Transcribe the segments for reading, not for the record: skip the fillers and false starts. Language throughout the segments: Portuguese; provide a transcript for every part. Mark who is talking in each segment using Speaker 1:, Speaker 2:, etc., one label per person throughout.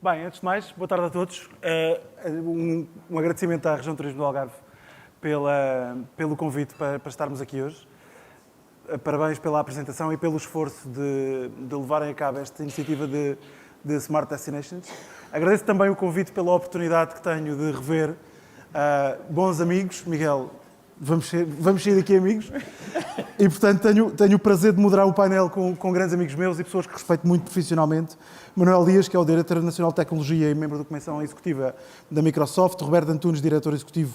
Speaker 1: Bem, antes de mais, boa tarde a todos. Um agradecimento à Região de Turismo do Algarve pelo convite para estarmos aqui hoje. Parabéns pela apresentação e pelo esforço de levarem a cabo esta iniciativa de Smart Destinations. Agradeço também o convite pela oportunidade que tenho de rever bons amigos. Miguel, vamos sair daqui amigos. E, portanto, tenho o prazer de moderar o painel com grandes amigos meus e pessoas que respeito muito profissionalmente. Manuel Dias, que é o Diretor Nacional de Tecnologia e membro da Comissão Executiva da Microsoft. Roberto Antunes, Diretor Executivo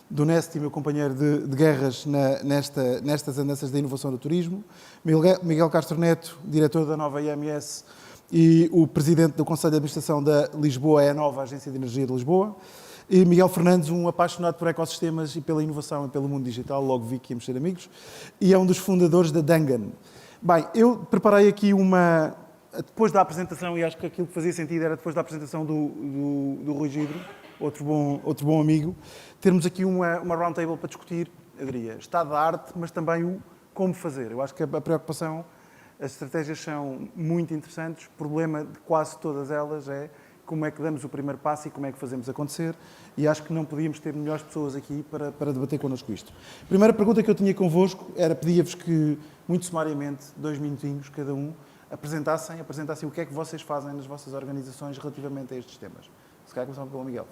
Speaker 1: do Nest e meu companheiro de guerras nestas andanças da inovação do turismo. Miguel Castro Neto, Diretor da nova IMS e o Presidente do Conselho de Administração da Lisboa, é a nova Agência de Energia de Lisboa. E Miguel Fernandes, um apaixonado por ecossistemas e pela inovação e pelo mundo digital, logo vi que íamos ser amigos, e é um dos fundadores da Dangan. Bem, eu preparei aqui depois da apresentação, e acho que aquilo que fazia sentido era depois da apresentação do Rui Gidro, outro bom amigo, termos aqui uma roundtable para discutir, eu diria, estado da arte, mas também o como fazer. Eu acho que a preocupação, as estratégias são muito interessantes, o problema de quase todas elas é como é que damos o primeiro passo e como é que fazemos acontecer, e acho que não podíamos ter melhores pessoas aqui para debater connosco isto. A primeira pergunta que eu tinha convosco era, pedia-vos que, muito sumariamente, 2 minutinhos cada um, apresentassem o que é que vocês fazem nas vossas organizações relativamente a estes temas. Se calhar começamos pelo Miguel.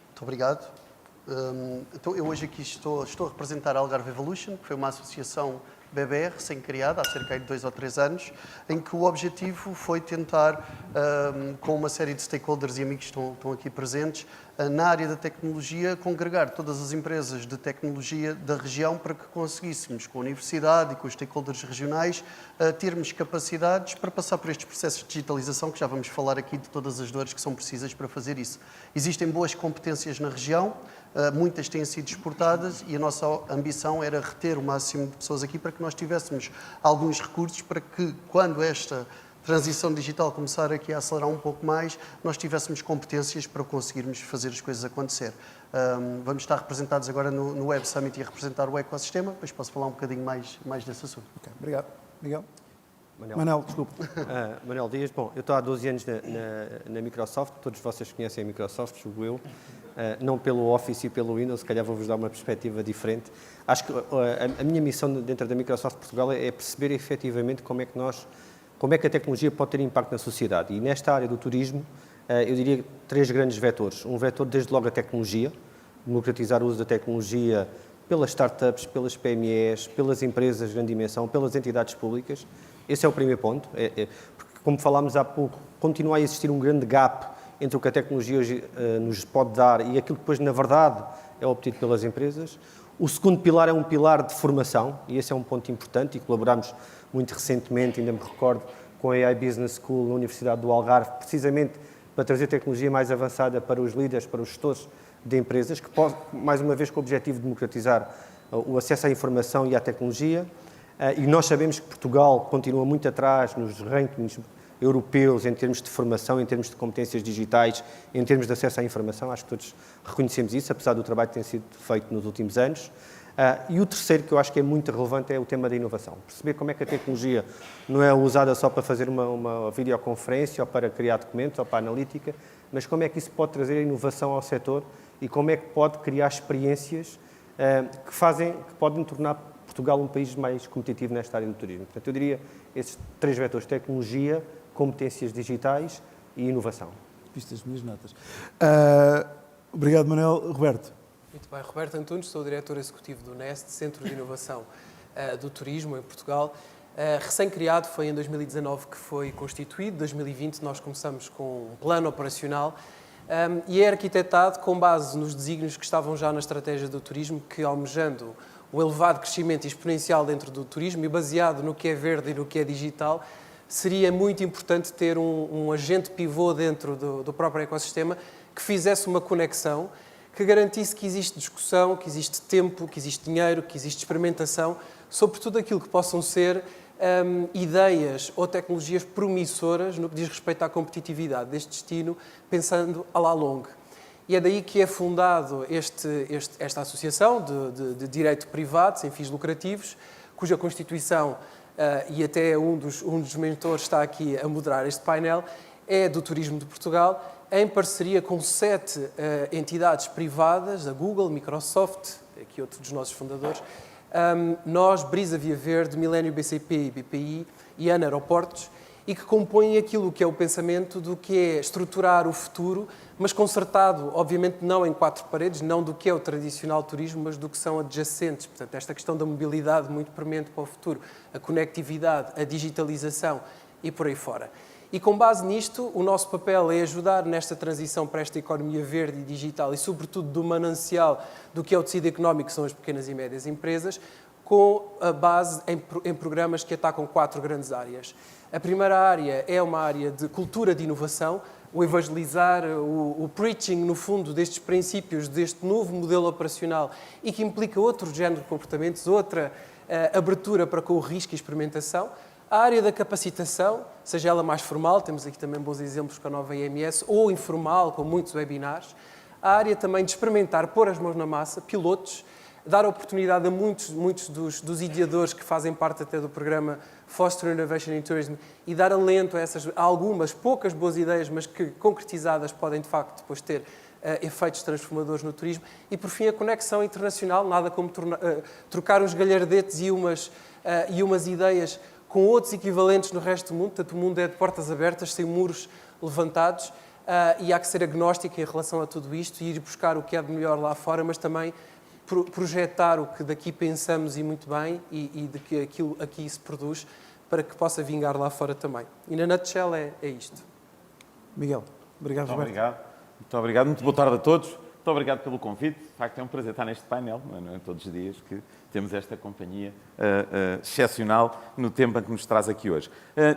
Speaker 2: Muito obrigado. Então, eu hoje aqui estou a representar a Algarve Evolution, que foi uma associação BBR, recém-criada, há cerca de 2 ou 3 anos, em que o objetivo foi tentar, com uma série de stakeholders e amigos que estão aqui presentes, na área da tecnologia, congregar todas as empresas de tecnologia da região para que conseguíssemos, com a universidade e com os stakeholders regionais, termos capacidades para passar por estes processos de digitalização, que já vamos falar aqui de todas as dores que são precisas para fazer isso. Existem boas competências na região, muitas têm sido exportadas e a nossa ambição era reter o máximo de pessoas aqui para que nós tivéssemos alguns recursos para que, quando esta transição digital começar aqui a acelerar um pouco mais, nós tivéssemos competências para conseguirmos fazer as coisas acontecer. Vamos estar representados agora no Web Summit e a representar o ecossistema, depois posso falar um bocadinho mais desse assunto.
Speaker 1: Okay, obrigado. Miguel? Manel, desculpe.
Speaker 3: Manuel Dias, bom, eu estou há 12 anos na Microsoft, todos vocês conhecem a Microsoft, julgo eu, não pelo Office e pelo Windows, se calhar vou-vos dar uma perspectiva diferente. Acho que a minha missão dentro da Microsoft Portugal é perceber efetivamente como é que a tecnologia pode ter impacto na sociedade. E nesta área do turismo, eu diria 3 grandes vetores. Um vetor, desde logo, a tecnologia, democratizar o uso da tecnologia pelas startups, pelas PMEs, pelas empresas de grande dimensão, pelas entidades públicas. Esse é o primeiro ponto, porque, como falámos há pouco, continua a existir um grande gap entre o que a tecnologia hoje nos pode dar e aquilo que depois, na verdade, é obtido pelas empresas. O segundo pilar é um pilar de formação, e esse é um ponto importante, e colaboramos muito recentemente, ainda me recordo, com a AI Business School na Universidade do Algarve, precisamente para trazer tecnologia mais avançada para os líderes, para os gestores de empresas, que pode, mais uma vez, com o objetivo de democratizar o acesso à informação e à tecnologia. E nós sabemos que Portugal continua muito atrás nos rankings europeus em termos de formação, em termos de competências digitais, em termos de acesso à informação. Acho que todos reconhecemos isso, apesar do trabalho que tem sido feito nos últimos anos. E o terceiro, que eu acho que é muito relevante, é o tema da inovação. Perceber como é que a tecnologia não é usada só para fazer uma videoconferência ou para criar documentos ou para a analítica, mas como é que isso pode trazer inovação ao setor e como é que pode criar experiências que podem tornar Portugal um país mais competitivo nesta área do turismo. Portanto, eu diria esses 3 vetores: tecnologia, competências digitais e inovação.
Speaker 1: Viste as minhas notas. Obrigado, Manuel. Roberto?
Speaker 4: Muito bem. Roberto Antunes, sou o Diretor Executivo do Nest, Centro de Inovação do Turismo em Portugal. Recém-criado, foi em 2019 que foi constituído. Em 2020 nós começamos com um plano operacional e é arquitetado com base nos desígnios que estavam já na estratégia do turismo, que, almejando o elevado crescimento exponencial dentro do turismo e baseado no que é verde e no que é digital, seria muito importante ter um agente pivô dentro do próprio ecossistema que fizesse uma conexão, que garantisse que existe discussão, que existe tempo, que existe dinheiro, que existe experimentação sobre tudo aquilo que possam ser ideias ou tecnologias promissoras no que diz respeito à competitividade deste destino, pensando à la longue. E é daí que é fundado esta associação de direito privado, sem fins lucrativos, cuja constituição, e até um dos mentores está aqui a moderar este painel, é do Turismo de Portugal, em parceria com 7 entidades privadas, a Google, Microsoft, aqui outro dos nossos fundadores, nós, Brisa Via Verde, Millennium BCP e BPI e ANA Aeroportos, e que compõem aquilo que é o pensamento do que é estruturar o futuro, mas concertado, obviamente, não em 4 paredes, não do que é o tradicional turismo, mas do que são adjacentes. Portanto, esta questão da mobilidade muito premente para o futuro, a conectividade, a digitalização e por aí fora. E com base nisto, o nosso papel é ajudar nesta transição para esta economia verde e digital e, sobretudo, do manancial do que é o tecido económico, que são as pequenas e médias empresas, com a base em programas que atacam 4 grandes áreas. A primeira área é uma área de cultura de inovação, o evangelizar, o preaching, no fundo, destes princípios, deste novo modelo operacional e que implica outro género de comportamentos, outra abertura para com o risco e experimentação. A área da capacitação, seja ela mais formal, temos aqui também bons exemplos com a nova IMS, ou informal, com muitos webinars. A área também de experimentar, pôr as mãos na massa, pilotos, dar oportunidade a muitos dos ideadores que fazem parte até do programa Foster Innovation in Tourism e dar alento a algumas poucas boas ideias, mas que concretizadas podem de facto depois ter efeitos transformadores no turismo. E por fim a conexão internacional, nada como trocar uns galhardetes e umas ideias com outros equivalentes no resto do mundo. Portanto, o mundo é de portas abertas, sem muros levantados, e há que ser agnóstico em relação a tudo isto e ir buscar o que é de melhor lá fora, mas também projetar o que daqui pensamos e muito bem e de que aquilo aqui se produz para que possa vingar lá fora também. E na nutshell é isto.
Speaker 1: Miguel, obrigado,
Speaker 5: Muito
Speaker 1: Roberto.
Speaker 5: obrigado. Muito obrigado. Muito boa tarde a todos. Muito obrigado pelo convite. De facto, é um prazer estar neste painel. Não é todos os dias que temos esta companhia excepcional no tema que nos traz aqui hoje.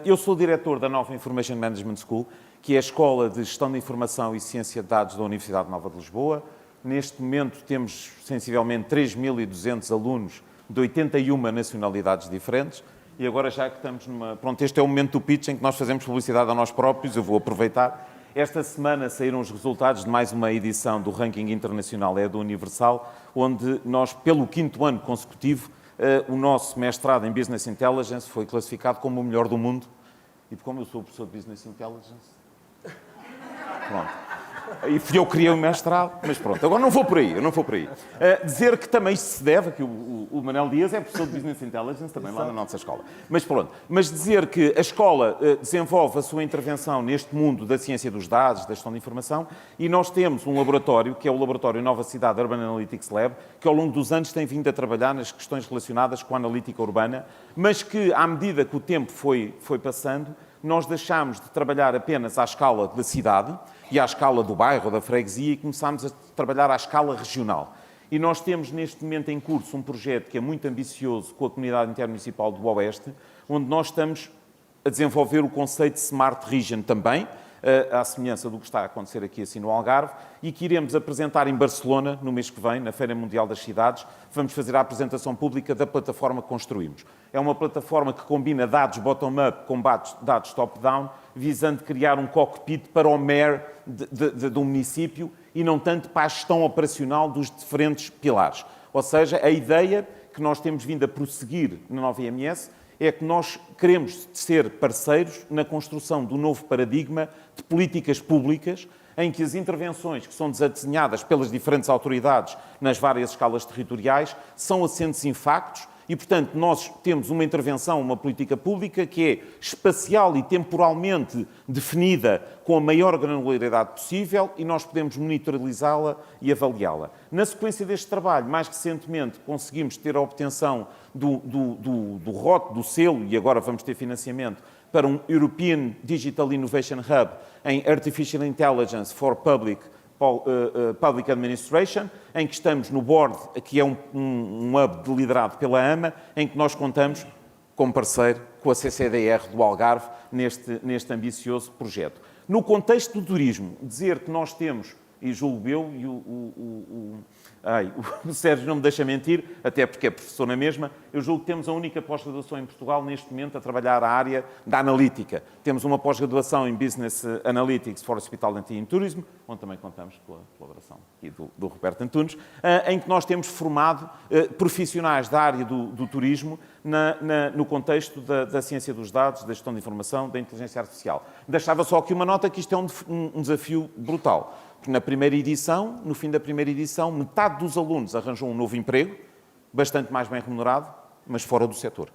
Speaker 5: Eu sou o diretor da Nova Information Management School, que é a Escola de Gestão de Informação e Ciência de Dados da Universidade Nova de Lisboa. Neste momento temos sensivelmente 3.200 alunos de 81 nacionalidades diferentes e agora já que estamos numa... Pronto, este é o momento do pitch em que nós fazemos publicidade a nós próprios, eu vou aproveitar. Esta semana saíram os resultados de mais uma edição do ranking internacional do Universal, onde nós, pelo 5º ano consecutivo, o nosso mestrado em Business Intelligence foi classificado como o melhor do mundo. E como eu sou professor de Business Intelligence... Pronto. E fui eu que criei o mestrado, mas pronto, agora não vou por aí. Dizer que também isto se deve, que o Manel Dias é professor de Business Intelligence, também lá na nossa escola. Mas pronto, mas dizer que a escola desenvolve a sua intervenção neste mundo da ciência dos dados, da gestão de informação, e nós temos um laboratório, que é o Laboratório Nova Cidade Urban Analytics Lab, que ao longo dos anos tem vindo a trabalhar nas questões relacionadas com a analítica urbana, mas que, à medida que o tempo foi passando, nós deixámos de trabalhar apenas à escala da cidade e à escala do bairro ou da freguesia e começámos a trabalhar à escala regional. E nós temos neste momento em curso um projeto que é muito ambicioso com a Comunidade Intermunicipal do Oeste, onde nós estamos a desenvolver o conceito de Smart Region também, à semelhança do que está a acontecer aqui assim no Algarve, e que iremos apresentar em Barcelona, no mês que vem, na Feira Mundial das Cidades. Vamos fazer a apresentação pública da plataforma que construímos. É uma plataforma que combina dados bottom-up com dados top-down, visando criar um cockpit para o mayor do município e não tanto para a gestão operacional dos diferentes pilares. Ou seja, a ideia que nós temos vindo a prosseguir na nova IMS é que nós queremos ser parceiros na construção do novo paradigma de políticas públicas em que as intervenções que são desenhadas pelas diferentes autoridades nas várias escalas territoriais são assentes em factos e, portanto, nós temos uma intervenção, uma política pública que é espacial e temporalmente definida com a maior granularidade possível e nós podemos monitorizá-la e avaliá-la. Na sequência deste trabalho, mais recentemente, conseguimos ter a obtenção do ROT, do selo, e agora vamos ter financiamento, para um European Digital Innovation Hub em Artificial Intelligence for Public Administration, em que estamos no board, que é um hub liderado pela AMA, em que nós contamos como parceiro com a CCDR do Algarve neste ambicioso projeto. No contexto do turismo, dizer que nós temos, e julgo eu, e o Sérgio não me deixa mentir, até porque é professor na mesma, eu julgo que temos a única pós-graduação em Portugal neste momento a trabalhar a área da analítica. Temos uma pós-graduação em Business Analytics for Hospitality and Tourism, onde também contamos com a colaboração aqui do Roberto Antunes, em que nós temos formado profissionais da área do turismo no contexto da ciência dos dados, da gestão de informação, da inteligência artificial. Deixava só aqui uma nota que isto é um desafio brutal. Porque na primeira edição, no fim da primeira edição, metade dos alunos arranjou um novo emprego, bastante mais bem remunerado, mas fora do setor.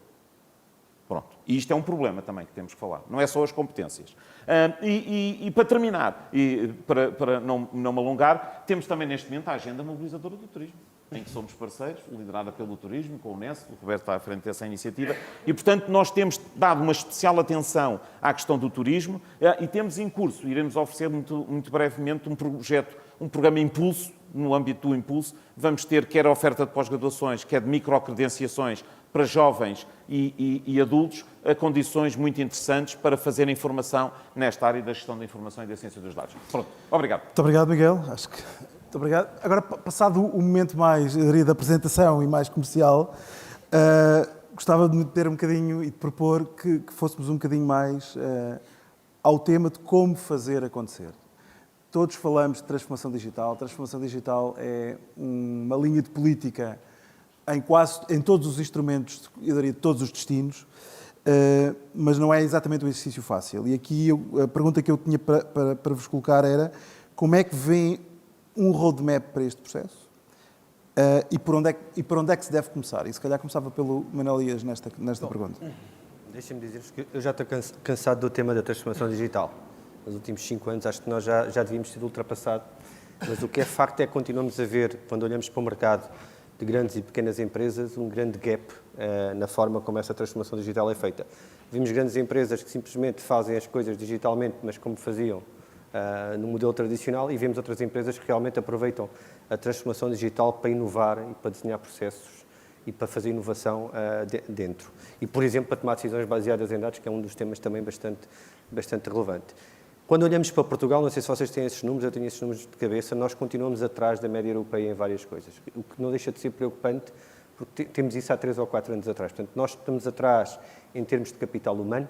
Speaker 5: Pronto. E isto é um problema também que temos que falar. Não é só as competências. E para terminar, e para não me alongar, temos também neste momento a agenda mobilizadora do turismo, em que somos parceiros, liderada pelo turismo, com o Unesco, o Roberto está à frente dessa iniciativa, e, portanto, nós temos dado uma especial atenção à questão do turismo e temos em curso, iremos oferecer muito brevemente um programa Impulso, no âmbito do Impulso, vamos ter quer a oferta de pós-graduações, quer de microcredenciações para jovens e adultos, a condições muito interessantes para fazerem formação nesta área da gestão da informação e da ciência dos dados. Pronto, obrigado.
Speaker 1: Muito obrigado, Miguel. Muito obrigado. Agora, passado o momento mais, eu diria, da apresentação e mais comercial, gostava de meter um bocadinho e de propor que fôssemos um bocadinho mais ao tema de como fazer acontecer. Todos falamos de transformação digital. Transformação digital é uma linha de política em todos os instrumentos, eu diria, de todos os destinos, mas não é exatamente um exercício fácil. E aqui a pergunta que eu tinha para vos colocar era como é que vem um roadmap para este processo e por onde é que se deve começar? E se calhar começava pelo Manuel Dias nesta pergunta.
Speaker 3: Deixem-me dizer-vos que eu já estou cansado do tema da transformação digital. Nos últimos 5 anos acho que nós já devíamos ter ultrapassado, mas o que é facto é que continuamos a ver, quando olhamos para o mercado de grandes e pequenas empresas, um grande gap na forma como essa transformação digital é feita. Vimos grandes empresas que simplesmente fazem as coisas digitalmente, mas como faziam no modelo tradicional, e vemos outras empresas que realmente aproveitam a transformação digital para inovar e para desenhar processos e para fazer inovação dentro. E, por exemplo, para tomar decisões baseadas em dados, que é um dos temas também bastante relevante. Quando olhamos para Portugal, não sei se vocês têm esses números, eu tenho esses números de cabeça, nós continuamos atrás da média europeia em várias coisas, o que não deixa de ser preocupante, porque temos isso há 3 ou 4 anos atrás. Portanto, nós estamos atrás em termos de capital humano.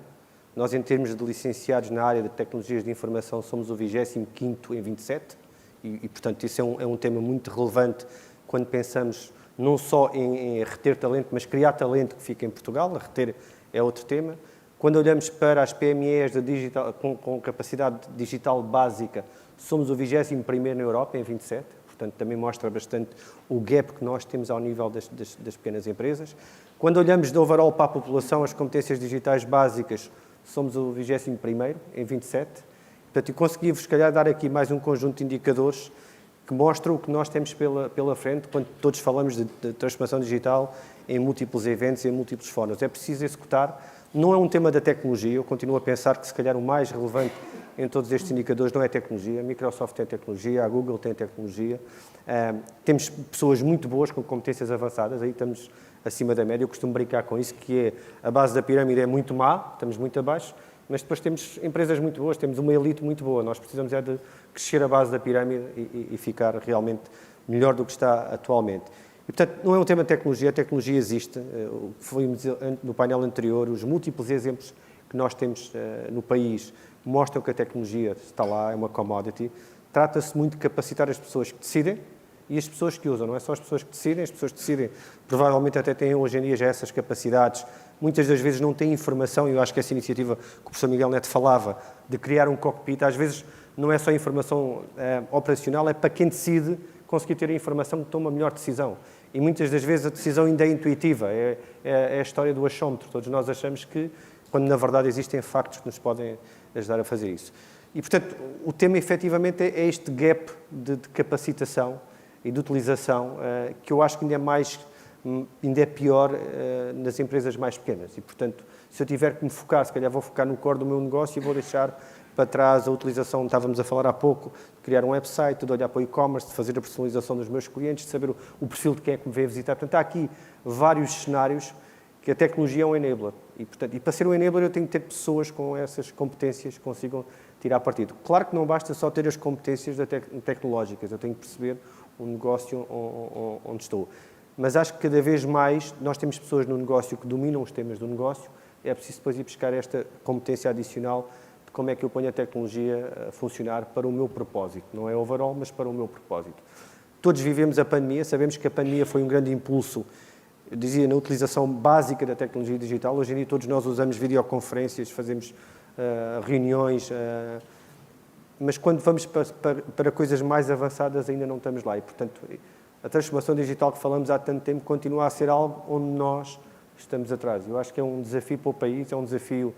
Speaker 3: Nós, em termos de licenciados na área de tecnologias de informação, somos o 25º em 27 e portanto, isso é um tema muito relevante quando pensamos não só em reter talento, mas criar talento que fica em Portugal. A reter é outro tema. Quando olhamos para as PMEs com capacidade digital básica, somos o 21º na Europa em 27. Portanto, também mostra bastante o gap que nós temos ao nível das pequenas empresas. Quando olhamos de overall para a população, as competências digitais básicas, somos o 21º em 27. Portanto, eu consegui-vos, se calhar, dar aqui mais um conjunto de indicadores que mostram o que nós temos pela frente quando todos falamos de transformação digital em múltiplos eventos e em múltiplos fóruns. É preciso executar. Não é um tema da tecnologia. Eu continuo a pensar que, se calhar, o mais relevante em todos estes indicadores não é tecnologia. A Microsoft tem tecnologia, a Google tem tecnologia. Temos pessoas muito boas com competências avançadas, aí estamos acima da média. Eu costumo brincar com isso, que é a base da pirâmide é muito má, estamos muito abaixo, mas depois temos empresas muito boas, temos uma elite muito boa. Nós precisamos é de crescer a base da pirâmide e ficar realmente melhor do que está atualmente. E, portanto, não é um tema de tecnologia, a tecnologia existe. O que foi no painel anterior, os múltiplos exemplos que nós temos no país mostram que a tecnologia está lá, é uma commodity. Trata-se muito de capacitar as pessoas que decidem e as pessoas que usam. Não é só as pessoas que decidem, as pessoas que decidem provavelmente até têm hoje em dia já essas capacidades. Muitas das vezes não têm informação, e eu acho que essa iniciativa que o professor Miguel Neto falava, de criar um cockpit, às vezes não é só informação operacional, é para quem decide conseguir ter a informação que toma a melhor decisão. E muitas das vezes a decisão ainda é intuitiva, é a história do achómetro. Todos nós achamos que, quando na verdade existem factos que nos podem ajudar a fazer isso. E, portanto, o tema efetivamente é este gap de capacitação e de utilização, que eu acho que ainda é pior nas empresas mais pequenas. E, portanto, se eu tiver que me focar, se calhar vou focar no core do meu negócio e vou deixar para trás a utilização, estávamos a falar há pouco, de criar um website, de olhar para o e-commerce, de fazer a personalização dos meus clientes, de saber o perfil de quem é que me veio visitar. Portanto, há aqui vários cenários que a tecnologia é um enabler. E para ser um enabler eu tenho que ter pessoas com essas competências que consigam tirar partido. Claro que não basta só ter as competências tecnológicas, eu tenho que perceber um negócio onde estou. Mas acho que cada vez mais nós temos pessoas no negócio que dominam os temas do negócio, é preciso depois ir buscar esta competência adicional de como é que eu ponho a tecnologia a funcionar para o meu propósito. Não é overall, mas para o meu propósito. Todos vivemos a pandemia, sabemos que a pandemia foi um grande impulso, eu dizia, na utilização básica da tecnologia digital. Hoje em dia todos nós usamos videoconferências, fazemos reuniões, mas quando vamos para coisas mais avançadas ainda não estamos lá. E, portanto, a transformação digital que falamos há tanto tempo continua a ser algo onde nós estamos atrás. Eu acho que é um desafio para o país, é um desafio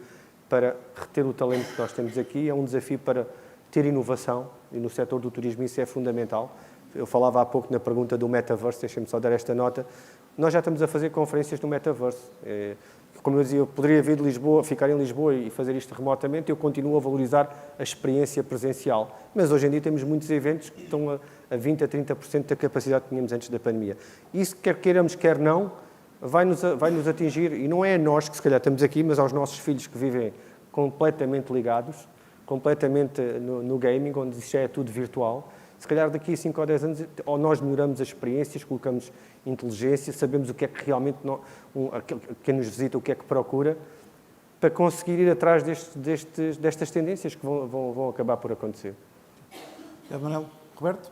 Speaker 3: para reter o talento que nós temos aqui, é um desafio para ter inovação, e no setor do turismo isso é fundamental. Eu falava há pouco na pergunta do Metaverse, deixem-me só dar esta nota. Nós já estamos a fazer conferências no Metaverse. Como eu dizia, eu poderia vir de Lisboa, ficar em Lisboa e fazer isto remotamente, eu continuo a valorizar a experiência presencial. Mas hoje em dia temos muitos eventos que estão a 20% a 30% da capacidade que tínhamos antes da pandemia. Isso, quer queiramos, quer não, vai nos atingir, e não é a nós que se calhar estamos aqui, mas aos nossos filhos que vivem completamente ligados, completamente no gaming, onde isto já é tudo virtual. Se calhar daqui a 5 ou 10 anos, ou nós melhoramos as experiências, colocamos inteligência, sabemos o que é que realmente quem nos visita, o que é que procura, para conseguir ir atrás destas tendências que vão acabar por acontecer.
Speaker 1: Manuel, Roberto?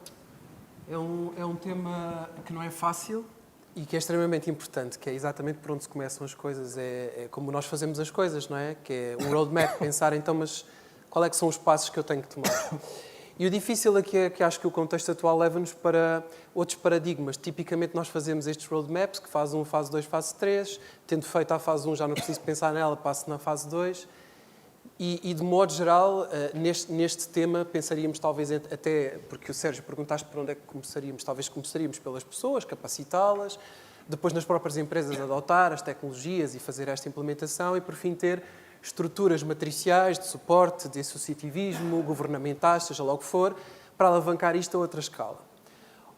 Speaker 4: É um tema que não é fácil e que é extremamente importante, que é exatamente por onde se começam as coisas, é como nós fazemos as coisas, não é? Que é um roadmap, pensar então, mas qual é que são os passos que eu tenho que tomar? E o difícil aqui é que acho que o contexto atual leva-nos para outros paradigmas. Tipicamente nós fazemos estes roadmaps, que fase 1, fase 2, fase 3, tendo feito a fase 1 já não preciso pensar nela, passo na fase 2. E de modo geral, neste tema, pensaríamos talvez até, porque o Sérgio perguntaste por onde é que começaríamos, talvez começaríamos pelas pessoas, capacitá-las, depois nas próprias empresas adotar as tecnologias e fazer esta implementação e, por fim, ter estruturas matriciais de suporte, de associativismo, governamentais, seja lá o que for, para alavancar isto a outra escala.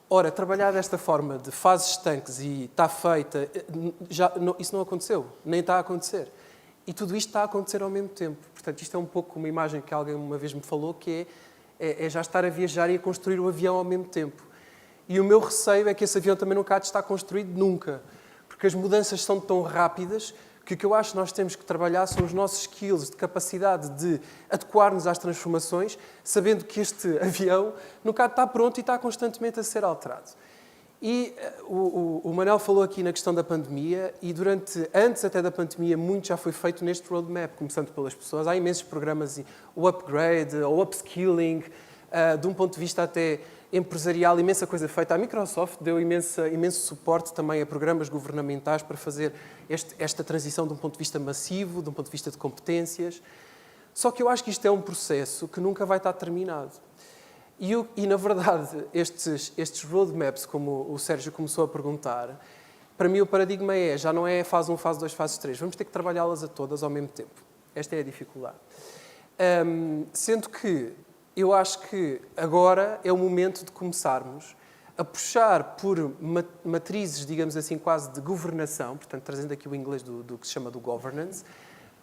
Speaker 4: Ora, trabalhar desta forma de fases estanques e está feita, isso não aconteceu, nem está a acontecer. E tudo isto está a acontecer ao mesmo tempo. Portanto, isto é um pouco uma imagem que alguém uma vez me falou, que é já estar a viajar e a construir o avião ao mesmo tempo. E o meu receio é que esse avião também nunca há de estar construído nunca. Porque as mudanças são tão rápidas que o que eu acho que nós temos que trabalhar são os nossos skills de capacidade de adequar-nos às transformações, sabendo que este avião nunca há de estar pronto e está constantemente a ser alterado. E o Manel falou aqui na questão da pandemia e antes até da pandemia, muito já foi feito neste roadmap, começando pelas pessoas. Há imensos programas, o upgrade, o upskilling, de um ponto de vista até empresarial, imensa coisa feita. A Microsoft deu imenso suporte também a programas governamentais para fazer esta transição de um ponto de vista massivo, de um ponto de vista de competências. Só que eu acho que isto é um processo que nunca vai estar terminado. E na verdade, estes roadmaps, como o Sérgio começou a perguntar, para mim o paradigma já não é fase 1, fase 2, fase 3. Vamos ter que trabalhá-las a todas ao mesmo tempo. Esta é a dificuldade. Sendo que eu acho que agora é o momento de começarmos a puxar por matrizes, digamos assim, quase de governação, portanto, trazendo aqui o inglês do que se chama do governance,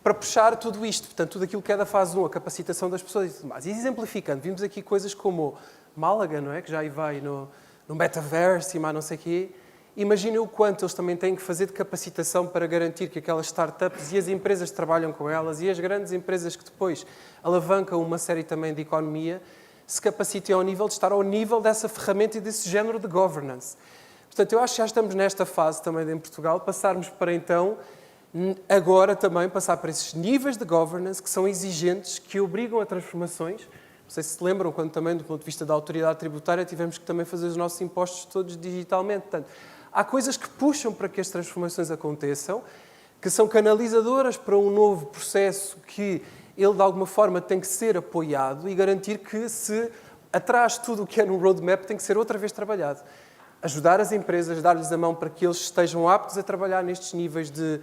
Speaker 4: para puxar tudo isto, portanto, tudo aquilo que é da fase 1, a capacitação das pessoas e tudo mais. E exemplificando, vimos aqui coisas como Málaga, não é? Que já aí vai no Metaverse e mais não sei o quê. Imaginem o quanto eles também têm que fazer de capacitação para garantir que aquelas startups e as empresas que trabalham com elas e as grandes empresas que depois alavancam uma série também de economia se capacitem ao nível de estar ao nível dessa ferramenta e desse género de governance. Portanto, eu acho que já estamos nesta fase também em Portugal, passarmos para então, agora também, passar para esses níveis de governance que são exigentes, que obrigam a transformações. Não sei se se lembram, quando também, do ponto de vista da autoridade tributária, tivemos que também fazer os nossos impostos todos digitalmente. Portanto, há coisas que puxam para que as transformações aconteçam, que são canalizadoras para um novo processo que ele, de alguma forma, tem que ser apoiado e garantir que, se atrás tudo o que é no roadmap, tem que ser outra vez trabalhado. Ajudar as empresas, dar-lhes a mão para que eles estejam aptos a trabalhar nestes níveis de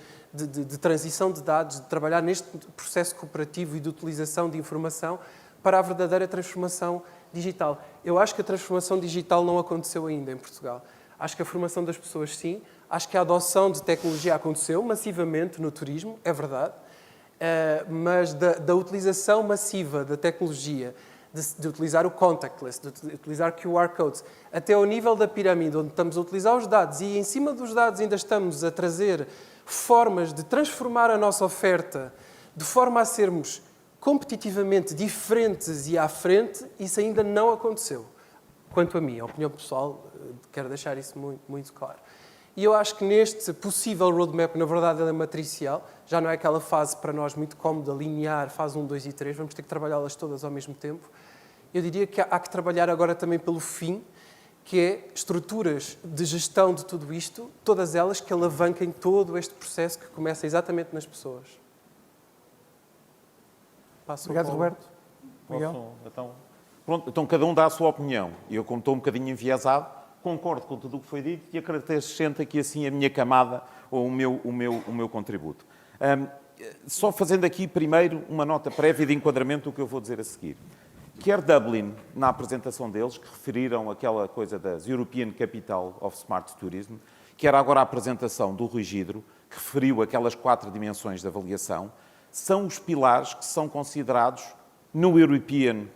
Speaker 4: transição de dados, de trabalhar neste processo cooperativo e de utilização de informação para a verdadeira transformação digital. Eu acho que a transformação digital não aconteceu ainda em Portugal. Acho que a formação das pessoas, sim. Acho que a adoção de tecnologia aconteceu massivamente no turismo, é verdade. Mas da utilização massiva da tecnologia de utilizar o contactless, de utilizar QR codes, até ao nível da pirâmide, onde estamos a utilizar os dados e em cima dos dados ainda estamos a trazer formas de transformar a nossa oferta de forma a sermos competitivamente diferentes e à frente, isso ainda não aconteceu. Quanto a mim, a opinião pessoal, quero deixar isso muito, muito claro. E eu acho que neste possível roadmap, na verdade, ele é matricial, já não é aquela fase para nós muito cómoda, linear, fase 1, 2 e 3, vamos ter que trabalhá-las todas ao mesmo tempo. Eu diria que há que trabalhar agora também pelo fim, que é estruturas de gestão de tudo isto, todas elas que alavanquem todo este processo que começa exatamente nas pessoas.
Speaker 1: Obrigado, Roberto. Miguel?
Speaker 5: Pronto, então cada um dá a sua opinião. Eu, como estou um bocadinho enviesado, concordo com tudo o que foi dito e acrescento aqui assim a minha camada ou o meu contributo. Só fazendo aqui primeiro uma nota prévia de enquadramento do que eu vou dizer a seguir. Quer Dublin, na apresentação deles, que referiram aquela coisa das European Capital of Smart Tourism, quer agora a apresentação do Rui Gidro, que referiu aquelas 4 dimensões de avaliação, são os pilares que são considerados no European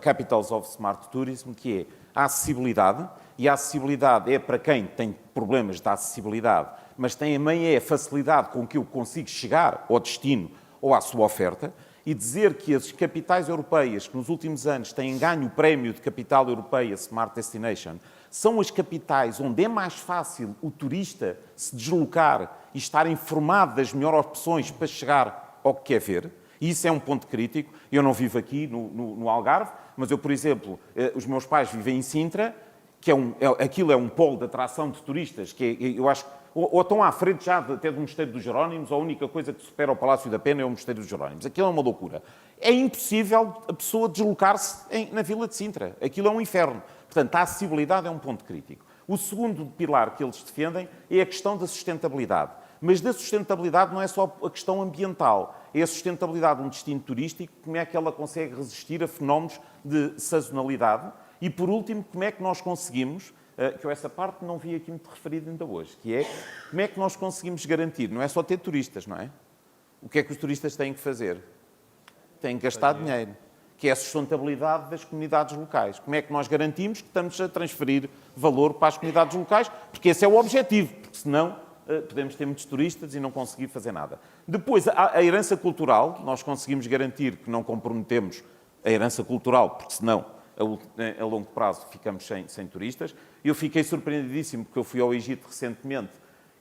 Speaker 5: Capitals of Smart Tourism, que é a acessibilidade, e a acessibilidade é para quem tem problemas de acessibilidade, mas também é a facilidade com que eu consigo chegar ao destino ou à sua oferta, e dizer que as capitais europeias que nos últimos anos têm ganho o prémio de capital europeia Smart Destination são as capitais onde é mais fácil o turista se deslocar e estar informado das melhores opções para chegar ao que quer ver. E isso é um ponto crítico. Eu não vivo aqui no Algarve, mas eu, por exemplo, os meus pais vivem em Sintra, que aquilo é um polo de atração de turistas, que eu acho ou estão à frente já até do Mosteiro dos Jerónimos, ou a única coisa que supera o Palácio da Pena é o Mosteiro dos Jerónimos. Aquilo é uma loucura. É impossível a pessoa deslocar-se na Vila de Sintra. Aquilo é um inferno. Portanto, a acessibilidade é um ponto crítico. O segundo pilar que eles defendem é a questão da sustentabilidade. Mas da sustentabilidade não é só a questão ambiental, é a sustentabilidade de um destino turístico, como é que ela consegue resistir a fenómenos de sazonalidade e, por último, como é que nós conseguimos, que eu essa parte não vi aqui muito referida ainda hoje, que é como é que nós conseguimos garantir, não é só ter turistas, não é? O que é que os turistas têm que fazer? Têm que gastar dinheiro, que é a sustentabilidade das comunidades locais. Como é que nós garantimos que estamos a transferir valor para as comunidades locais? Porque esse é o objetivo, porque senão podemos ter muitos turistas e não conseguir fazer nada. Depois, a herança cultural, nós conseguimos garantir que não comprometemos a herança cultural, porque senão, a longo prazo, ficamos sem turistas. Eu fiquei surpreendidíssimo, porque eu fui ao Egito recentemente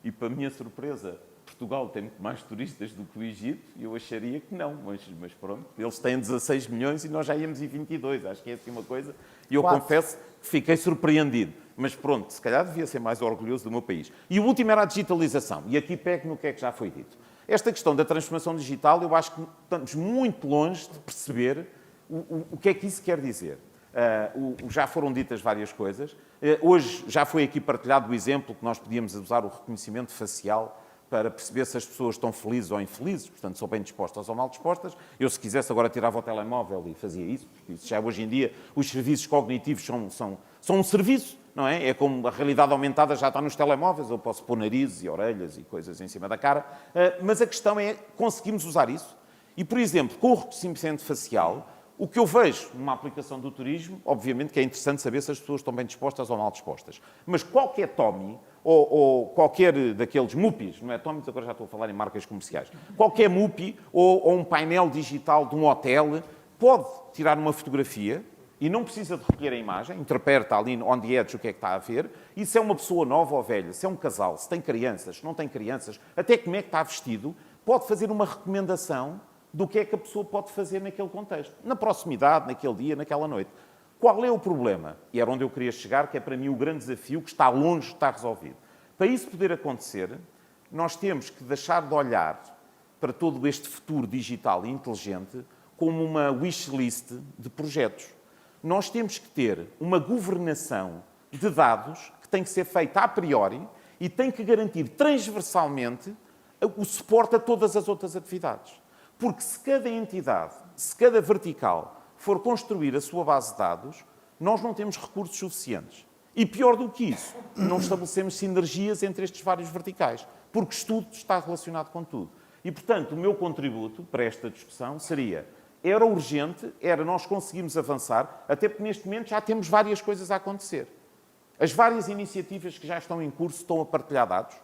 Speaker 5: e, para a minha surpresa, Portugal tem muito mais turistas do que o Egito, e eu acharia que não, mas pronto. Eles têm 16 milhões e nós já íamos em 22, acho que é assim uma coisa. E eu confesso que fiquei surpreendido. Mas pronto, se calhar devia ser mais orgulhoso do meu país. E o último era a digitalização. E aqui pego no que é que já foi dito. Esta questão da transformação digital, eu acho que estamos muito longe de perceber o que é que isso quer dizer. Já foram ditas várias coisas. Hoje já foi aqui partilhado o exemplo que nós podíamos usar o reconhecimento facial para perceber se as pessoas estão felizes ou infelizes, portanto, são bem dispostas ou mal dispostas. Eu, se quisesse, agora tirava o telemóvel e fazia isso, porque isso já hoje em dia, os serviços cognitivos são um serviço, não é? É como a realidade aumentada já está nos telemóveis, eu posso pôr narizes e orelhas e coisas em cima da cara, mas a questão é, conseguimos usar isso? E, por exemplo, com o reconhecimento facial, o que eu vejo numa aplicação do turismo, obviamente que é interessante saber se as pessoas estão bem dispostas ou mal dispostas, mas qualquer Tommy ou qualquer daqueles MUPIs, não é Tommy, agora já estou a falar em marcas comerciais, qualquer MUPI ou um painel digital de um hotel pode tirar uma fotografia e não precisa de recolher a imagem, interpreta ali on the edge o que é que está a ver, e se é uma pessoa nova ou velha, se é um casal, se tem crianças, se não tem crianças, até como é que está vestido, pode fazer uma recomendação do que é que a pessoa pode fazer naquele contexto, na proximidade, naquele dia, naquela noite. Qual é o problema? E era onde eu queria chegar, que é para mim o grande desafio, que está longe de estar resolvido. Para isso poder acontecer, nós temos que deixar de olhar para todo este futuro digital e inteligente como uma wish list de projetos. Nós temos que ter uma governação de dados que tem que ser feita a priori e tem que garantir transversalmente o suporte a todas as outras atividades. Porque se cada entidade, se cada vertical for construir a sua base de dados, nós não temos recursos suficientes. E pior do que isso, não estabelecemos sinergias entre estes vários verticais, porque tudo está relacionado com tudo. E, portanto, o meu contributo para esta discussão seria era urgente, era nós conseguirmos avançar, até porque neste momento já temos várias coisas a acontecer. As várias iniciativas que já estão em curso estão a partilhar dados.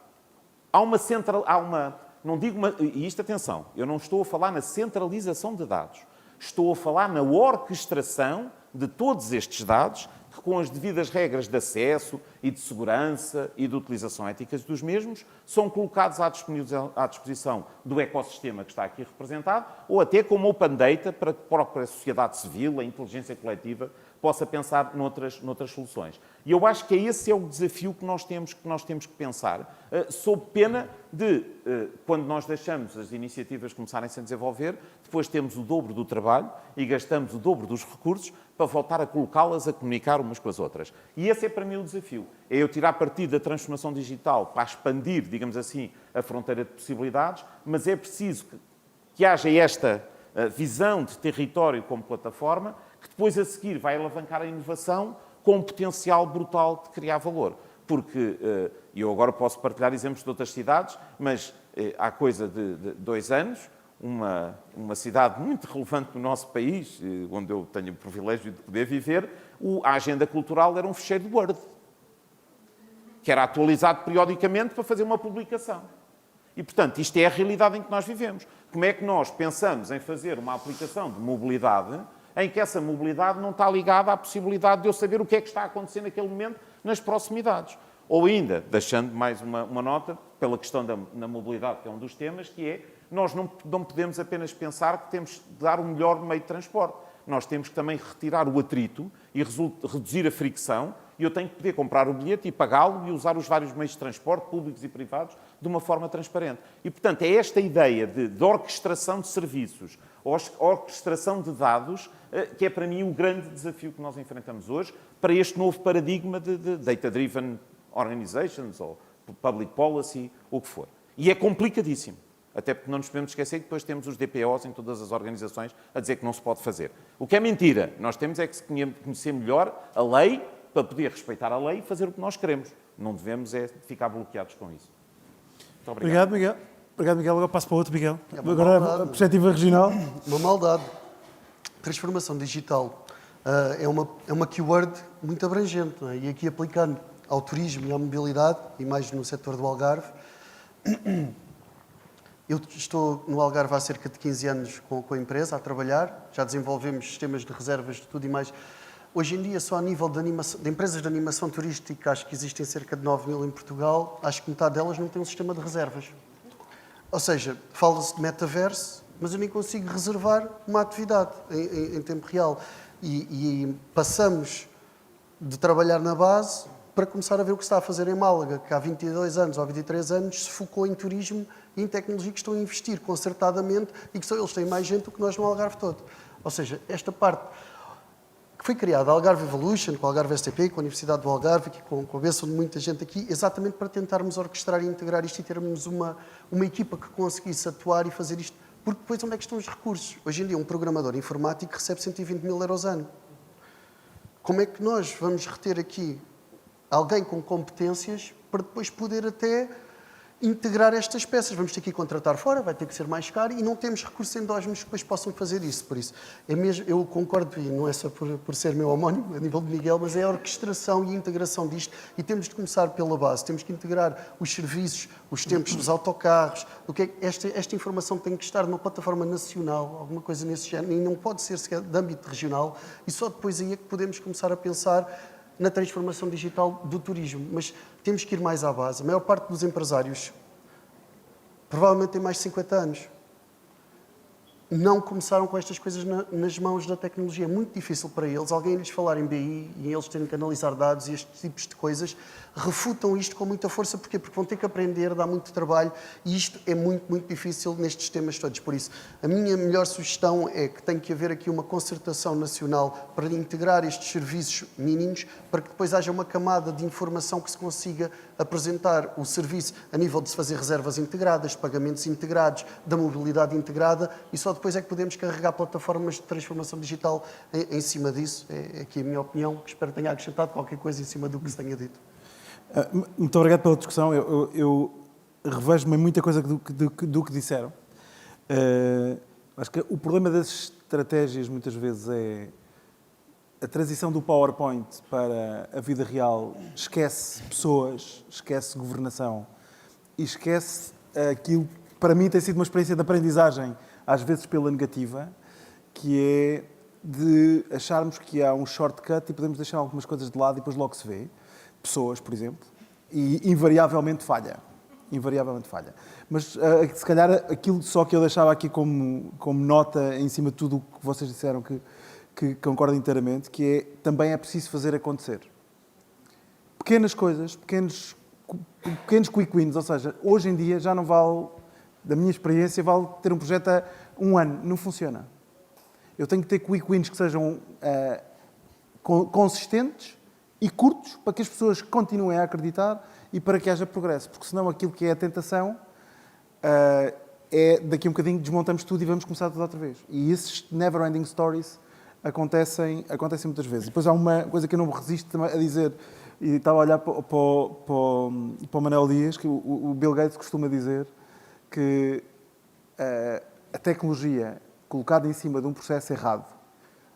Speaker 5: Não digo uma, e isto, atenção, eu não estou a falar na centralização de dados. Estou a falar na orquestração de todos estes dados, que com as devidas regras de acesso e de segurança e de utilização ética dos mesmos, são colocados à disposição do ecossistema que está aqui representado, ou até como open data para que a própria sociedade civil, a inteligência coletiva, possa pensar noutras soluções. E eu acho que esse é o desafio que nós temos que pensar, sob pena de, quando nós deixamos as iniciativas começarem-se a desenvolver, depois temos o dobro do trabalho e gastamos o dobro dos recursos para voltar a colocá-las a comunicar umas com as outras. E esse é para mim o desafio. É eu tirar partido da transformação digital para expandir, digamos assim, a fronteira de possibilidades, mas é preciso que haja esta visão de território como plataforma, que depois a seguir vai alavancar a inovação com um potencial brutal de criar valor. Porque eu agora posso partilhar exemplos de outras cidades, mas há coisa de 2 anos, uma cidade muito relevante no nosso país, onde eu tenho o privilégio de poder viver, a agenda cultural era um fecheiro de Word, que era atualizado periodicamente para fazer uma publicação. E, portanto, isto é a realidade em que nós vivemos. Como é que nós pensamos em fazer uma aplicação de mobilidade em que essa mobilidade não está ligada à possibilidade de eu saber o que é que está a acontecer naquele momento nas proximidades? Ou ainda, deixando mais uma nota, pela questão da mobilidade, que é um dos temas, que é, nós não podemos apenas pensar que temos de dar o melhor meio de transporte. Nós temos que também retirar o atrito e reduzir a fricção, e eu tenho que poder comprar o bilhete e pagá-lo e usar os vários meios de transporte, públicos e privados, de uma forma transparente. E, portanto, é esta ideia de orquestração de serviços, orquestração de dados, que é para mim o grande desafio que nós enfrentamos hoje para este novo paradigma de data-driven organizations ou public policy, o que for. E é complicadíssimo. Até porque não nos podemos esquecer que depois temos os DPOs em todas as organizações a dizer que não se pode fazer. O que é mentira. Nós temos é que conhecer melhor a lei para poder respeitar a lei e fazer o que nós queremos. Não devemos ficar bloqueados com isso. Muito obrigado.
Speaker 1: Obrigado, Miguel. Obrigado, Miguel. Agora passo para o outro, Miguel.
Speaker 2: Maldade.
Speaker 1: A perspectiva regional.
Speaker 2: Uma maldade. Transformação digital é uma keyword muito abrangente, não é? E aqui aplicando ao turismo e à mobilidade, e mais no setor do Algarve. Eu estou no Algarve há cerca de 15 anos com a empresa, a trabalhar. Já desenvolvemos sistemas de reservas de tudo e mais. Hoje em dia, só a nível de empresas de animação turística, acho que existem cerca de 9.000 em Portugal, acho que metade delas não tem um sistema de reservas. Ou seja, fala-se de metaverso, mas eu nem consigo reservar uma atividade em tempo real. E passamos de trabalhar na base para começar a ver o que se está a fazer em Málaga, que há 22 anos ou 23 anos se focou em turismo e em tecnologia, que estão a investir concertadamente e que eles têm mais gente do que nós no Algarve todo. Ou seja, esta parte que foi criada, a Algarve Evolution, com a Algarve STP, com a Universidade do Algarve, aqui, com a bênção de muita gente aqui, exatamente para tentarmos orquestrar e integrar isto e termos uma equipa que conseguisse atuar e fazer isto. Porque depois onde é que estão os recursos? Hoje em dia um programador informático recebe 120.000 euros ano. Como é que nós vamos reter aqui alguém com competências para depois poder até integrar estas peças? Vamos ter que ir contratar fora, vai ter que ser mais caro e não temos recursos endógenos que depois possam fazer isso. Por isso, eu concordo, e não é só por ser meu homónimo, a nível de Miguel, mas é a orquestração e a integração disto. E temos de começar pela base, temos que integrar os serviços, os tempos dos autocarros, esta informação tem que estar numa plataforma nacional, alguma coisa nesse género, e não pode ser sequer de âmbito regional, e só depois aí é que podemos começar a pensar na transformação digital do turismo. Mas temos que ir mais à base. A maior parte dos empresários provavelmente tem mais de 50 anos. Não começaram com estas coisas nas mãos da tecnologia. É muito difícil para eles. Alguém lhes falar em BI e eles terem que analisar dados e estes tipos de coisas, refutam isto com muita força. Porquê? Porque vão ter que aprender, dá muito trabalho e isto é muito, muito difícil nestes temas todos. Por isso, a minha melhor sugestão é que tem que haver aqui uma concertação nacional para integrar estes serviços mínimos, para que depois haja uma camada de informação que se consiga apresentar o serviço a nível de se fazer reservas integradas, pagamentos integrados, da mobilidade integrada, e só depois é que podemos carregar plataformas de transformação digital em cima disso. É aqui a minha opinião, que espero que tenha acrescentado qualquer coisa em cima do que se tenha dito.
Speaker 1: Muito obrigado pela discussão. Eu revejo-me em muita coisa do que disseram. Acho que o problema das estratégias muitas vezes é a transição do PowerPoint para a vida real. Esquece pessoas, esquece governação e esquece aquilo que para mim tem sido uma experiência de aprendizagem, às vezes pela negativa, que é de acharmos que há um shortcut e podemos deixar algumas coisas de lado e depois logo se vê. Pessoas, por exemplo, e invariavelmente falha. Invariavelmente falha. Mas, se calhar, aquilo só que eu deixava aqui como nota, em cima de tudo o que vocês disseram, que concordo inteiramente, que é, também é preciso fazer acontecer. Pequenas coisas, pequenos quick wins, ou seja, hoje em dia já não vale, da minha experiência, vale ter um projeto a 1 ano. Não funciona. Eu tenho que ter quick wins que sejam consistentes e curtos para que as pessoas continuem a acreditar e para que haja progresso. Porque senão aquilo que é a tentação é daqui a um bocadinho desmontamos tudo e vamos começar tudo outra vez. E esses never-ending stories acontecem muitas vezes. Depois há uma coisa que eu não me resisto a dizer, e estava a olhar para o Manuel Dias, que o Bill Gates costuma dizer que a tecnologia colocada em cima de um processo errado,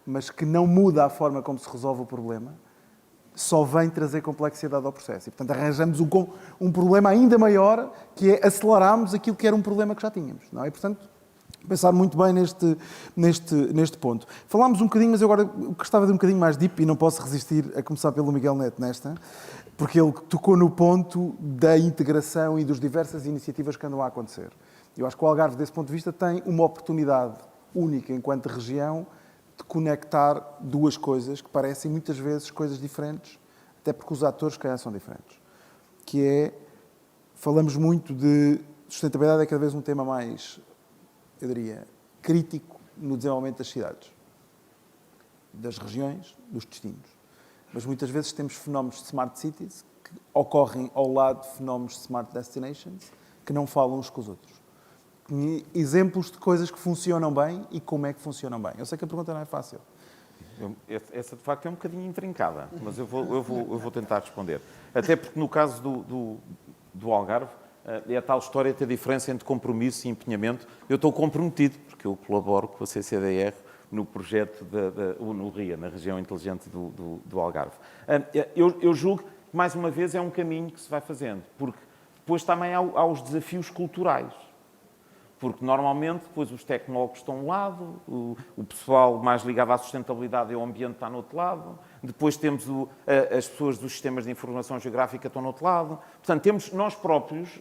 Speaker 1: mas que não muda a forma como se resolve o problema, só vem trazer complexidade ao processo. E, portanto, arranjamos um problema ainda maior, que é acelerarmos aquilo que era um problema que já tínhamos. Não é? E, portanto, pensar muito bem neste ponto. Falámos um bocadinho, mas eu agora gostava de um bocadinho mais deep, e não posso resistir a começar pelo Miguel Neto nesta, porque ele tocou no ponto da integração e das diversas iniciativas que andam a acontecer. Eu acho que o Algarve, desse ponto de vista, tem uma oportunidade única, enquanto região, de conectar duas coisas que parecem muitas vezes coisas diferentes, até porque os atores que são diferentes. Que é, falamos muito de sustentabilidade, é cada vez um tema mais, eu diria, crítico no desenvolvimento das cidades, das regiões, dos destinos. Mas muitas vezes temos fenómenos de smart cities que ocorrem ao lado de fenómenos de smart destinations que não falam uns com os outros. Exemplos de coisas que funcionam bem e como é que funcionam bem. Eu sei que a pergunta não é fácil.
Speaker 5: Essa, de facto, é um bocadinho intrincada, mas eu vou tentar responder. Até porque, no caso do Algarve, é a tal história de ter diferença entre compromisso e empenhamento. Eu estou comprometido, porque eu colaboro com a CCDR no projeto no RIA, na região inteligente do Algarve. Eu julgo que, mais uma vez, é um caminho que se vai fazendo, porque depois também há os desafios culturais. Porque, normalmente, depois os tecnólogos estão de um lado, o pessoal mais ligado à sustentabilidade e ao ambiente está no outro lado, depois temos as pessoas dos sistemas de informação geográfica estão no outro lado. Portanto, nós próprios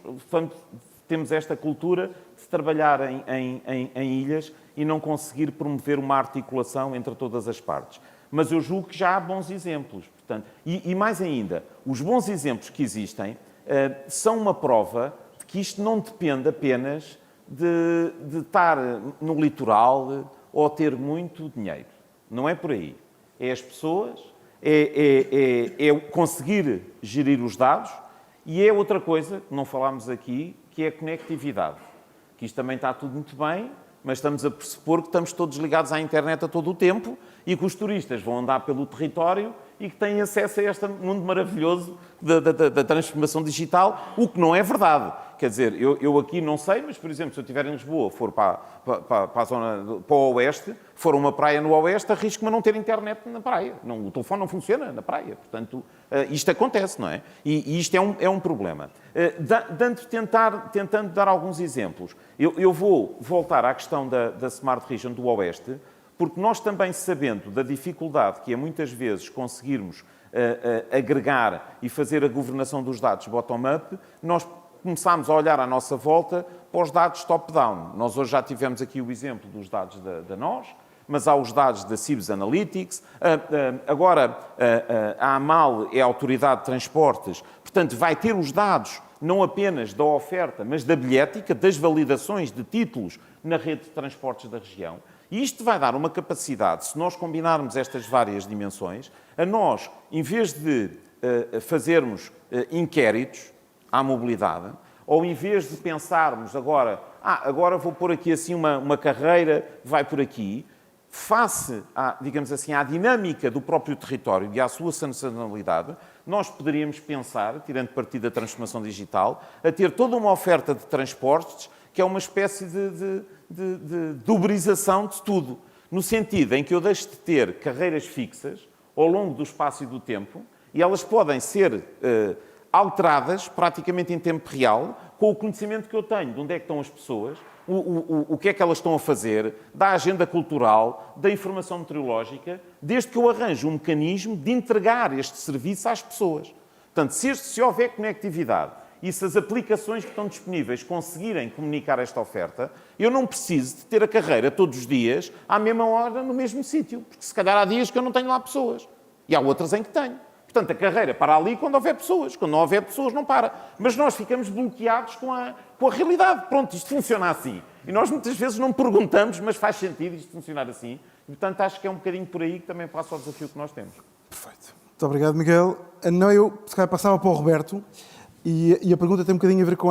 Speaker 5: temos esta cultura de trabalhar em ilhas e não conseguir promover uma articulação entre todas as partes. Mas eu julgo que já há bons exemplos. Portanto, e mais ainda, os bons exemplos que existem são uma prova de que isto não depende apenas de estar no litoral ou ter muito dinheiro. Não é por aí. É as pessoas, é conseguir gerir os dados e é outra coisa que não falámos aqui, que é a conectividade. Que isto também está tudo muito bem, mas estamos a pressupor que estamos todos ligados à internet a todo o tempo e que os turistas vão andar pelo território e que têm acesso a este mundo maravilhoso da transformação digital, o que não é verdade. Quer dizer, eu aqui não sei, mas, por exemplo, se eu estiver em Lisboa, for para a zona, para o oeste, for a uma praia no oeste, arrisco-me a não ter internet na praia. O telefone não funciona na praia. Portanto, isto acontece, não é? E isto é um problema. Tentando dar alguns exemplos, eu vou voltar à questão da Smart Region do oeste, porque nós também, sabendo da dificuldade que é muitas vezes conseguirmos agregar e fazer a governação dos dados bottom-up, nós começámos a olhar à nossa volta para os dados top-down. Nós hoje já tivemos aqui o exemplo dos dados da NOS, mas há os dados da CIBS Analytics. Agora, a AMAL é a Autoridade de Transportes, portanto, vai ter os dados não apenas da oferta, mas da bilhética, das validações de títulos na rede de transportes da região. E isto vai dar uma capacidade, se nós combinarmos estas várias dimensões, a nós, em vez de fazermos inquéritos à mobilidade, ou em vez de pensarmos agora vou pôr aqui assim uma carreira, vai por aqui, face digamos assim, à dinâmica do próprio território e à sua sazonalidade, nós poderíamos pensar, tirando partido da transformação digital, a ter toda uma oferta de transportes que é uma espécie de uberização de tudo, no sentido em que eu deixo de ter carreiras fixas ao longo do espaço e do tempo, e elas podem ser alteradas praticamente em tempo real, com o conhecimento que eu tenho de onde é que estão as pessoas, o que é que elas estão a fazer, da agenda cultural, da informação meteorológica, desde que eu arranjo um mecanismo de entregar este serviço às pessoas. Portanto, se houver conectividade e se as aplicações que estão disponíveis conseguirem comunicar esta oferta, eu não preciso de ter a carreira todos os dias, à mesma hora, no mesmo sítio. Porque se calhar há dias que eu não tenho lá pessoas. E há outras em que tenho. Portanto, a carreira para ali quando houver pessoas. Quando não houver pessoas, não para. Mas nós ficamos bloqueados com a realidade. Pronto, isto funciona assim. E nós muitas vezes não perguntamos, mas faz sentido isto funcionar assim. E, portanto, acho que é um bocadinho por aí que também passa o desafio que nós temos.
Speaker 1: Perfeito. Muito obrigado, Miguel. Não, eu se calhar passava para o Roberto. E a pergunta tem um bocadinho a ver com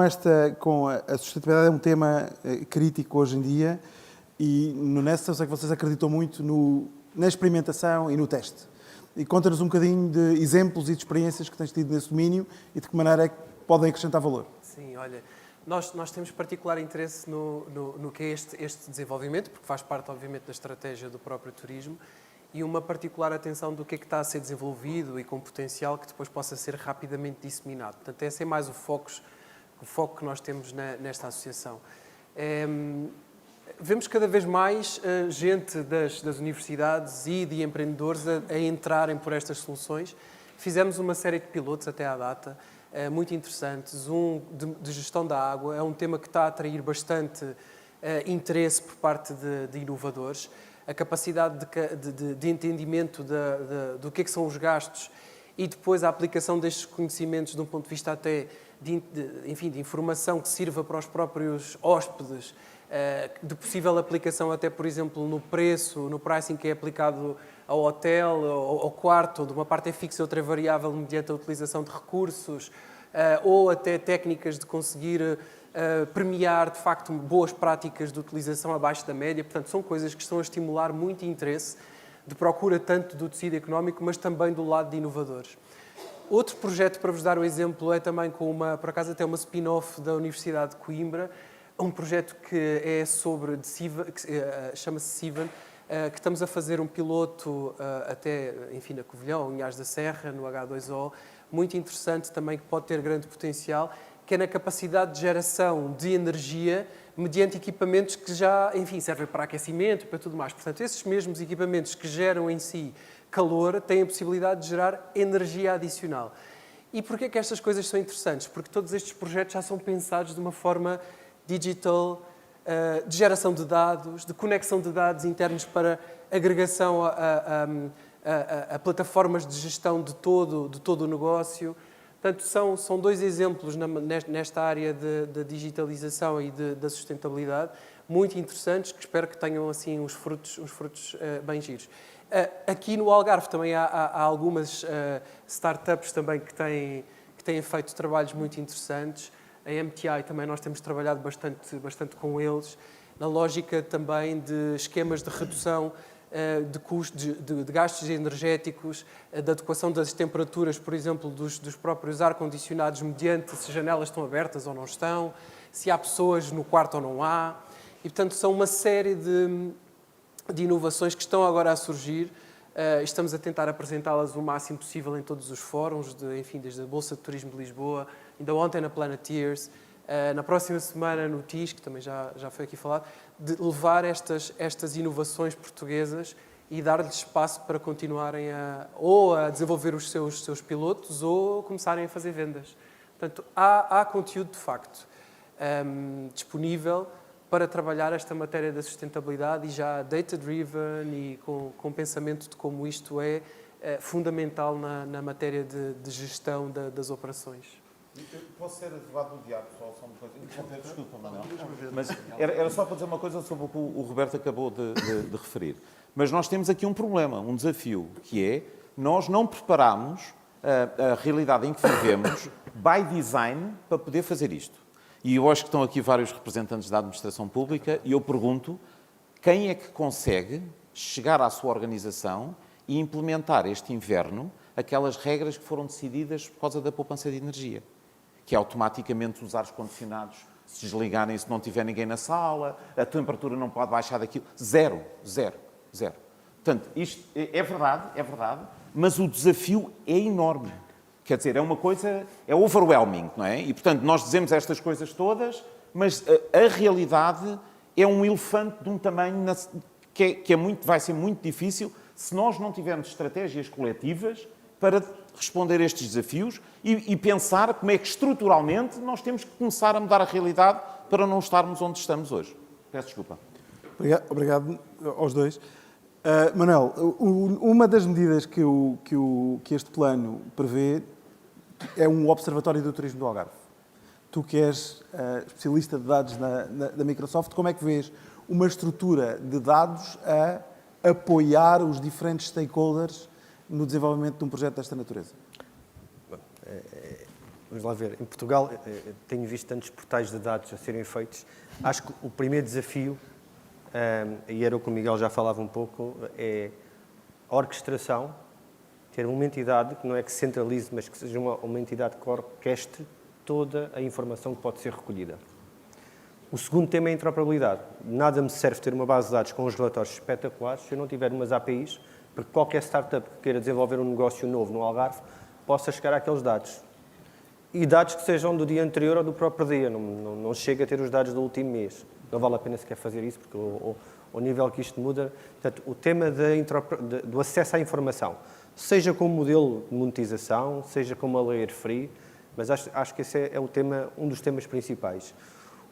Speaker 1: a sustentabilidade, é um tema crítico hoje em dia. E no Nest eu sei que vocês acreditam muito na experimentação e no teste. E conta-nos um bocadinho de exemplos e de experiências que tens tido nesse domínio e de que maneira é que podem acrescentar valor.
Speaker 4: Sim, olha, nós temos particular interesse no que é este desenvolvimento, porque faz parte, obviamente, da estratégia do próprio turismo, e uma particular atenção do que é que está a ser desenvolvido e com potencial que depois possa ser rapidamente disseminado. Portanto, esse é mais o foco que nós temos nesta associação. Vemos cada vez mais gente das universidades e de empreendedores a entrarem por estas soluções. Fizemos uma série de pilotos até à data, muito interessantes. Um de gestão da água, é um tema que está a atrair bastante interesse por parte de inovadores. A capacidade de entendimento do que são os gastos e depois a aplicação destes conhecimentos de um ponto de vista até de informação que sirva para os próprios hóspedes, de possível aplicação até, por exemplo, no pricing que é aplicado ao hotel, ao quarto, onde uma parte é fixa e outra é variável mediante a utilização de recursos, ou até técnicas de conseguir premiar, de facto, boas práticas de utilização abaixo da média. Portanto, são coisas que estão a estimular muito interesse de procura tanto do tecido económico, mas também do lado de inovadores. Outro projeto, para vos dar um exemplo, é também por acaso até uma spin-off da Universidade de Coimbra, um projeto que é sobre, chama-se Sivan, que estamos a fazer um piloto até, enfim, na Covilhão, em Unhais da Serra, no H2O, muito interessante também, que pode ter grande potencial, que é na capacidade de geração de energia mediante equipamentos que já, enfim, servem para aquecimento e para tudo mais. Portanto, esses mesmos equipamentos que geram em si calor têm a possibilidade de gerar energia adicional. E porquê é que estas coisas são interessantes? Porque todos estes projetos já são pensados de uma forma digital, de geração de dados, de conexão de dados internos para agregação a plataformas de gestão de todo o negócio. Portanto, são dois exemplos nesta área da digitalização e da sustentabilidade muito interessantes, que espero que tenham assim uns frutos bem giros. Aqui no Algarve também há algumas startups também que têm feito trabalhos muito interessantes. A MTI também nós temos trabalhado bastante com eles, na lógica também de esquemas de redução de custos, de gastos energéticos, da adequação das temperaturas, por exemplo, dos próprios ar-condicionados, mediante se as janelas estão abertas ou não estão, se há pessoas no quarto ou não há. E, portanto, são uma série de inovações que estão agora a surgir. Estamos a tentar apresentá-las o máximo possível em todos os fóruns, desde a Bolsa de Turismo de Lisboa, ainda ontem na Planeteers, na próxima semana no TIS, que também já foi aqui falado, de levar estas inovações portuguesas e dar-lhes espaço para continuarem a desenvolver os seus pilotos ou começarem a fazer vendas. Portanto, há conteúdo de facto disponível para trabalhar esta matéria da sustentabilidade e já data-driven e com pensamento de como isto é fundamental na matéria de gestão das operações.
Speaker 5: Posso ser advogado do diabo, só uma coisa? Desculpa, Manuel. Mas era só para dizer uma coisa sobre o que o Roberto acabou de referir. Mas nós temos aqui um problema, um desafio, que é nós não preparamos a realidade em que vivemos by design para poder fazer isto. E eu acho que estão aqui vários representantes da administração pública e eu pergunto quem é que consegue chegar à sua organização e implementar este inverno aquelas regras que foram decididas por causa da poupança de energia, que é automaticamente os ar-condicionados se desligarem se não tiver ninguém na sala, a temperatura não pode baixar daquilo. Zero. Portanto, isto é verdade, mas o desafio é enorme. Quer dizer, é uma coisa, é overwhelming, não é? E, portanto, nós dizemos estas coisas todas, mas a realidade é um elefante de um tamanho que vai ser muito difícil se nós não tivermos estratégias coletivas para responder a estes desafios e pensar como é que estruturalmente nós temos que começar a mudar a realidade para não estarmos onde estamos hoje. Peço desculpa.
Speaker 1: Obrigado aos dois. Manuel, uma das medidas que este plano prevê é um observatório do turismo do Algarve. Tu que és especialista de dados da Microsoft, como é que vês uma estrutura de dados a apoiar os diferentes stakeholders no desenvolvimento de um projeto desta natureza?
Speaker 3: Vamos lá ver. Em Portugal, tenho visto tantos portais de dados a serem feitos. Acho que o primeiro desafio, e era o que o Miguel já falava um pouco, é a orquestração, ter uma entidade que não é que centralize, mas que seja uma entidade que orquestre toda a informação que pode ser recolhida. O segundo tema é a interoperabilidade. Nada me serve ter uma base de dados com uns relatórios espetaculares se eu não tiver umas APIs para que qualquer startup que queira desenvolver um negócio novo no Algarve possa chegar àqueles dados. E dados que sejam do dia anterior ou do próprio dia. Não chega a ter os dados do último mês. Não vale a pena sequer fazer isso, porque o nível que isto muda... Portanto, o tema do acesso à informação, seja com o modelo de monetização, seja com uma layer free, mas acho que esse é um dos temas principais.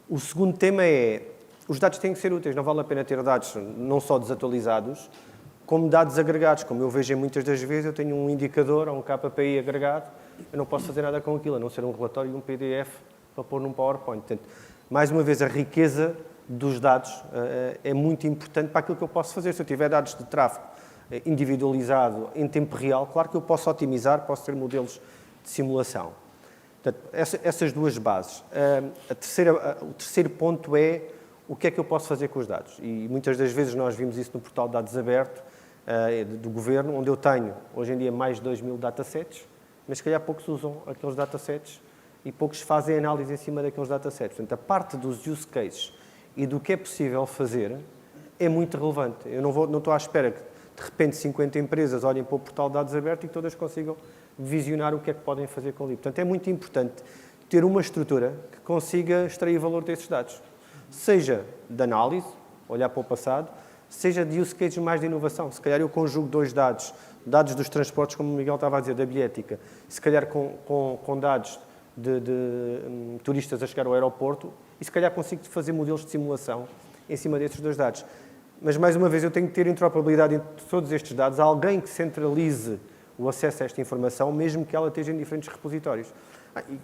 Speaker 3: O segundo tema é, os dados têm que ser úteis, não vale a pena ter dados não só desatualizados, como dados agregados. Como eu vejo muitas das vezes, eu tenho um indicador ou um KPI agregado, eu não posso fazer nada com aquilo, a não ser um relatório e um PDF para pôr num PowerPoint. Portanto, mais uma vez, a riqueza dos dados é muito importante para aquilo que eu posso fazer. Se eu tiver dados de tráfego individualizado em tempo real, claro que eu posso otimizar, posso ter modelos de simulação. Portanto, essas duas bases. O terceiro ponto é o que é que eu posso fazer com os dados. E muitas das vezes nós vimos isso no portal de dados aberto do Governo, onde eu tenho, hoje em dia, mais de 2.000 datasets, mas se calhar poucos usam aqueles datasets e poucos fazem análise em cima daqueles datasets. Portanto, a parte dos use cases e do que é possível fazer é muito relevante. Eu não estou à espera que, de repente, 50 empresas olhem para o portal de dados aberto e que todas consigam visionar o que é que podem fazer com ali. Portanto, é muito importante ter uma estrutura que consiga extrair valor desses dados. Seja de análise, olhar para o passado, seja de use cases mais de inovação. Se calhar eu conjugo dois dados dos transportes, como o Miguel estava a dizer, da bilhética, se calhar com dados de turistas a chegar ao aeroporto, e se calhar consigo fazer modelos de simulação em cima desses dois dados. Mas, mais uma vez, eu tenho que ter interoperabilidade entre todos estes dados, alguém que centralize o acesso a esta informação, mesmo que ela esteja em diferentes repositórios.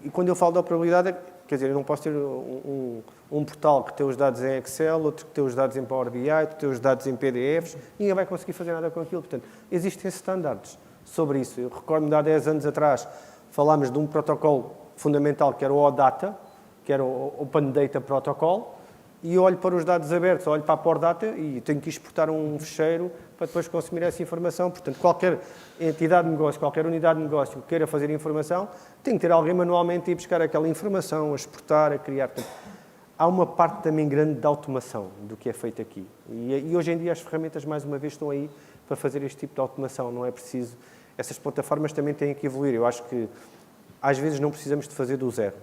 Speaker 3: E quando eu falo de operabilidade, quer dizer, eu não posso ter um portal que tem os dados em Excel, outro que tem os dados em Power BI, outro que tem os dados em PDFs, ninguém vai conseguir fazer nada com aquilo. Portanto, existem standards sobre isso. Eu recordo-me de há 10 anos atrás, falámos de um protocolo fundamental que era o OData, que era o Open Data Protocol, e eu olho para os dados abertos, olho para a Power Data e tenho que exportar um fecheiro para depois consumir essa informação. Portanto, qualquer entidade de negócio, qualquer unidade de negócio que queira fazer informação, tem que ter alguém manualmente a ir buscar aquela informação, a exportar, a criar. Portanto, há uma parte também grande de automação do que é feito aqui. E hoje em dia as ferramentas, mais uma vez, estão aí para fazer este tipo de automação. Não é preciso... Essas plataformas também têm que evoluir. Eu acho que, às vezes, não precisamos de fazer do zero.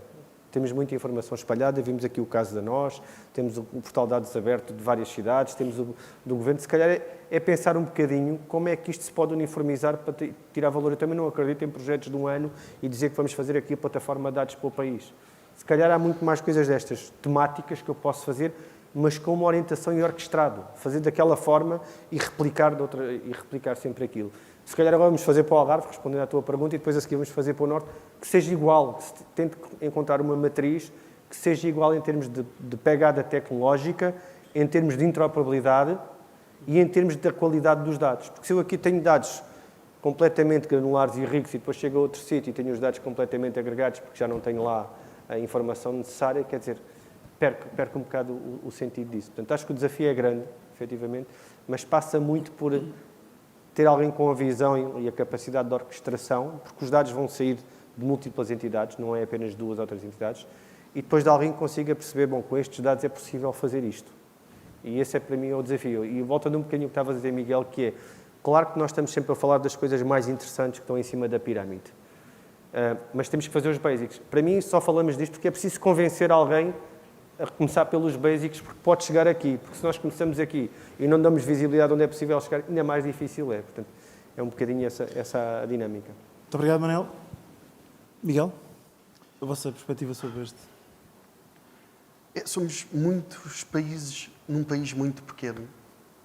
Speaker 3: Temos muita informação espalhada, vimos aqui o caso da nós, temos o portal de dados aberto de várias cidades, temos o do Governo. Se calhar é pensar um bocadinho como é que isto se pode uniformizar para tirar valor. Eu também não acredito em projetos de um ano e dizer que vamos fazer aqui a plataforma de dados para o país. Se calhar há muito mais coisas destas temáticas que eu posso fazer, mas com uma orientação e orquestrado. Fazer daquela forma e replicar sempre aquilo. Se calhar agora vamos fazer para o Algarve, respondendo à tua pergunta, e depois a seguir vamos fazer para o Norte, que seja igual, que se tente encontrar uma matriz que seja igual em termos de pegada tecnológica, em termos de interoperabilidade e em termos da qualidade dos dados. Porque se eu aqui tenho dados completamente granulares e ricos e depois chego a outro sítio e tenho os dados completamente agregados porque já não tenho lá a informação necessária, quer dizer, perco um bocado o sentido disso. Portanto, acho que o desafio é grande, efetivamente, mas passa muito por ter alguém com a visão e a capacidade de orquestração, porque os dados vão sair de múltiplas entidades, não é apenas 2 ou 3 entidades, e depois de alguém que consiga perceber, bom, com estes dados é possível fazer isto. E esse é para mim o desafio. E voltando um bocadinho ao que estava a dizer, Miguel, que é, claro que nós estamos sempre a falar das coisas mais interessantes que estão em cima da pirâmide. Mas temos que fazer os basics. Para mim, só falamos disto porque é preciso convencer alguém a começar pelos basics, porque pode chegar aqui. Porque se nós começamos aqui e não damos visibilidade onde é possível chegar, ainda mais difícil é. Portanto, é um bocadinho essa a dinâmica.
Speaker 1: Muito obrigado, Manel. Miguel, a vossa perspectiva sobre este?
Speaker 2: Somos muitos países num país muito pequeno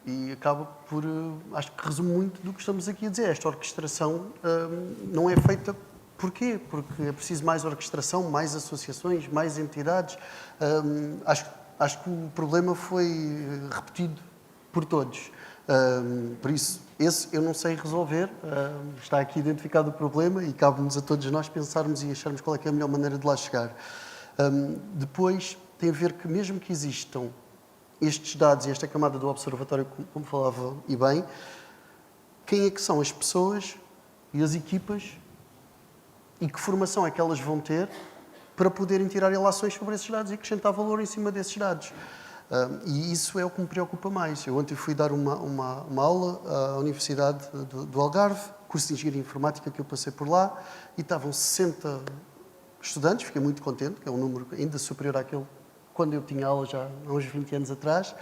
Speaker 2: e acaba por, acho que resume muito do que estamos aqui a dizer. Esta orquestração não é feita porquê? Porque é preciso mais orquestração, mais associações, mais entidades. Acho que o problema foi repetido por todos. Por isso, esse eu não sei resolver. Está aqui identificado o problema e cabe-nos a todos nós pensarmos e acharmos qual é que é a melhor maneira de lá chegar. Depois, tem a ver que mesmo que existam estes dados e esta camada do observatório, como falava e bem, quem é que são as pessoas e as equipas e que formação é que elas vão ter para poderem tirar ilações sobre esses dados e acrescentar valor em cima desses dados. E isso é o que me preocupa mais. Eu ontem fui dar uma aula à Universidade do Algarve, curso de Engenharia Informática que eu passei por lá, e estavam 60 estudantes, fiquei muito contente, que é um número ainda superior àquele quando eu tinha aula já há uns 20 anos atrás,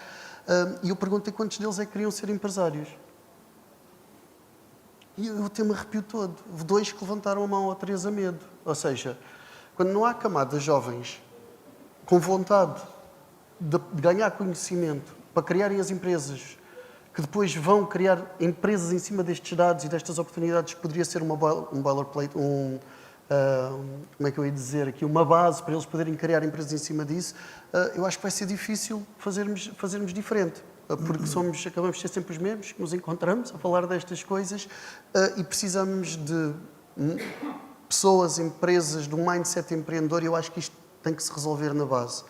Speaker 2: e eu perguntei quantos deles é que queriam ser empresários. E eu até me arrepio todo. Houve 2 que levantaram a mão, ou 3 a medo. Ou seja, quando não há camadas jovens com vontade de ganhar conhecimento para criarem as empresas que depois vão criar empresas em cima destes dados e destas oportunidades, que poderia ser um boilerplate, como é que eu ia dizer aqui, uma base para eles poderem criar empresas em cima disso, eu acho que vai ser difícil fazermos diferente, porque acabamos de ser sempre os mesmos que nos encontramos a falar destas coisas, e precisamos de pessoas, empresas, de um mindset empreendedor, e eu acho que isto tem que se resolver na base,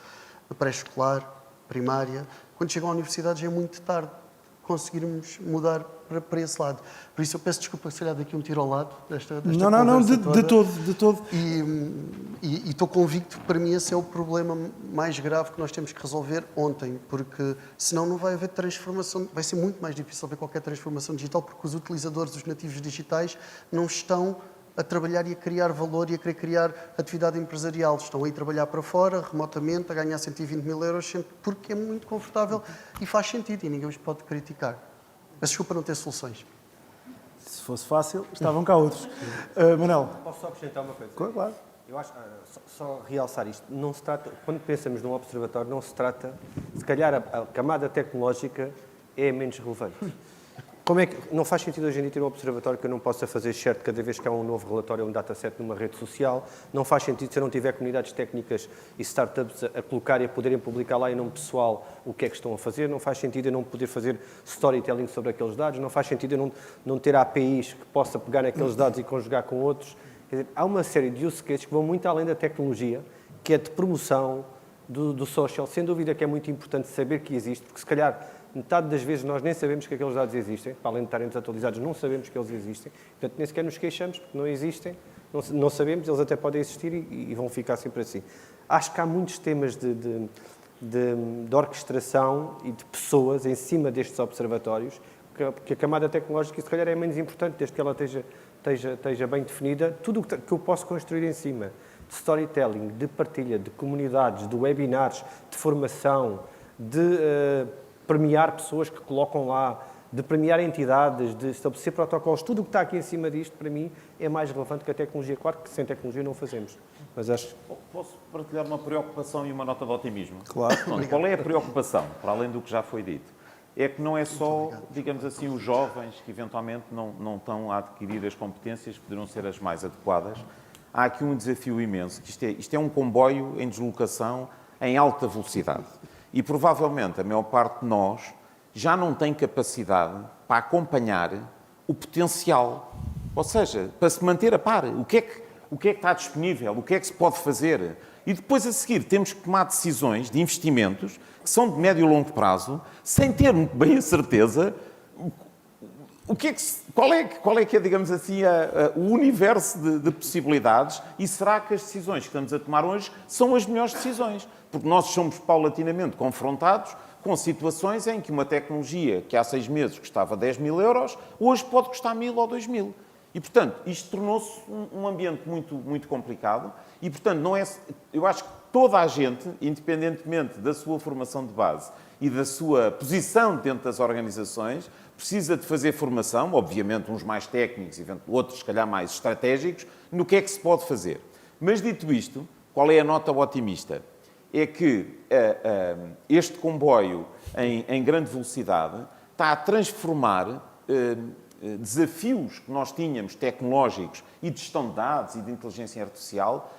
Speaker 2: na pré-escolar, primária. Quando chegam à universidade já é muito tarde conseguirmos mudar para esse lado. Por isso eu peço desculpa se calhar daqui um tiro ao lado desta
Speaker 1: Não, de todo.
Speaker 2: E estou convicto que para mim esse é o problema mais grave que nós temos que resolver ontem, porque senão não vai haver transformação, vai ser muito mais difícil haver qualquer transformação digital, porque os utilizadores, os nativos digitais, não estão a trabalhar e a criar valor e a querer criar atividade empresarial. Estão aí a trabalhar para fora, remotamente, a ganhar 120 mil euros, porque é muito confortável e faz sentido e ninguém os pode criticar. Peço desculpa não ter soluções.
Speaker 1: Se fosse fácil, estavam cá outros. Manel.
Speaker 3: Posso só acrescentar uma coisa?
Speaker 1: Claro.
Speaker 3: Eu acho, só realçar isto, não se trata, quando pensamos num observatório, não se trata, se calhar a camada tecnológica é menos relevante. Como é que, não faz sentido hoje em dia ter um observatório que eu não possa fazer share cada vez que há um novo relatório ou um dataset numa rede social? Não faz sentido se eu não tiver comunidades técnicas e startups a colocar e a poderem publicar lá em nome pessoal o que é que estão a fazer? Não faz sentido eu não poder fazer storytelling sobre aqueles dados? Não faz sentido eu não ter APIs que possa pegar naqueles dados e conjugar com outros? Quer dizer, há uma série de use cases que vão muito além da tecnologia, que é de promoção do social. Sem dúvida que é muito importante saber que existe, porque se calhar metade das vezes nós nem sabemos que aqueles dados existem, para além de estarem desatualizados, não sabemos que eles existem, portanto nem sequer nos queixamos porque não existem, não sabemos, eles até podem existir e vão ficar sempre assim. Acho que há muitos temas de orquestração e de pessoas em cima destes observatórios, que a camada tecnológica se calhar é menos importante, desde que ela esteja bem definida. Tudo o que eu posso construir em cima de storytelling, de partilha, de comunidades, de webinars, de formação, de premiar pessoas que colocam lá, de premiar entidades, de estabelecer protocolos, tudo o que está aqui em cima disto, para mim, é mais relevante que a tecnologia. Claro que sem tecnologia não fazemos, mas acho...
Speaker 5: Posso partilhar uma preocupação e uma nota de otimismo?
Speaker 1: Claro.
Speaker 5: Pronto, qual é a preocupação, para além do que já foi dito? É que não é só, digamos assim, os jovens que eventualmente não estão a adquirir as competências que poderão ser as mais adequadas. Há aqui um desafio imenso, que isto é um comboio em deslocação em alta velocidade. E provavelmente a maior parte de nós já não tem capacidade para acompanhar o potencial. Ou seja, para se manter a par. O que é que está disponível? O que é que se pode fazer? E depois, a seguir, temos que tomar decisões de investimentos que são de médio e longo prazo, sem ter muito bem a certeza qual é que é, digamos assim, o universo de possibilidades e será que as decisões que estamos a tomar hoje são as melhores decisões? Porque nós somos paulatinamente confrontados com situações em que uma tecnologia que há 6 meses custava 10 mil euros, hoje pode custar 1.000 ou 2.000. E, portanto, isto tornou-se um ambiente muito, muito complicado e, portanto, eu acho que toda a gente, independentemente da sua formação de base e da sua posição dentro das organizações, precisa de fazer formação, obviamente uns mais técnicos, outros, se calhar, mais estratégicos, no que é que se pode fazer. Mas, dito isto, qual é a nota otimista? É que este comboio em grande velocidade está a transformar desafios que nós tínhamos tecnológicos e de gestão de dados e de inteligência artificial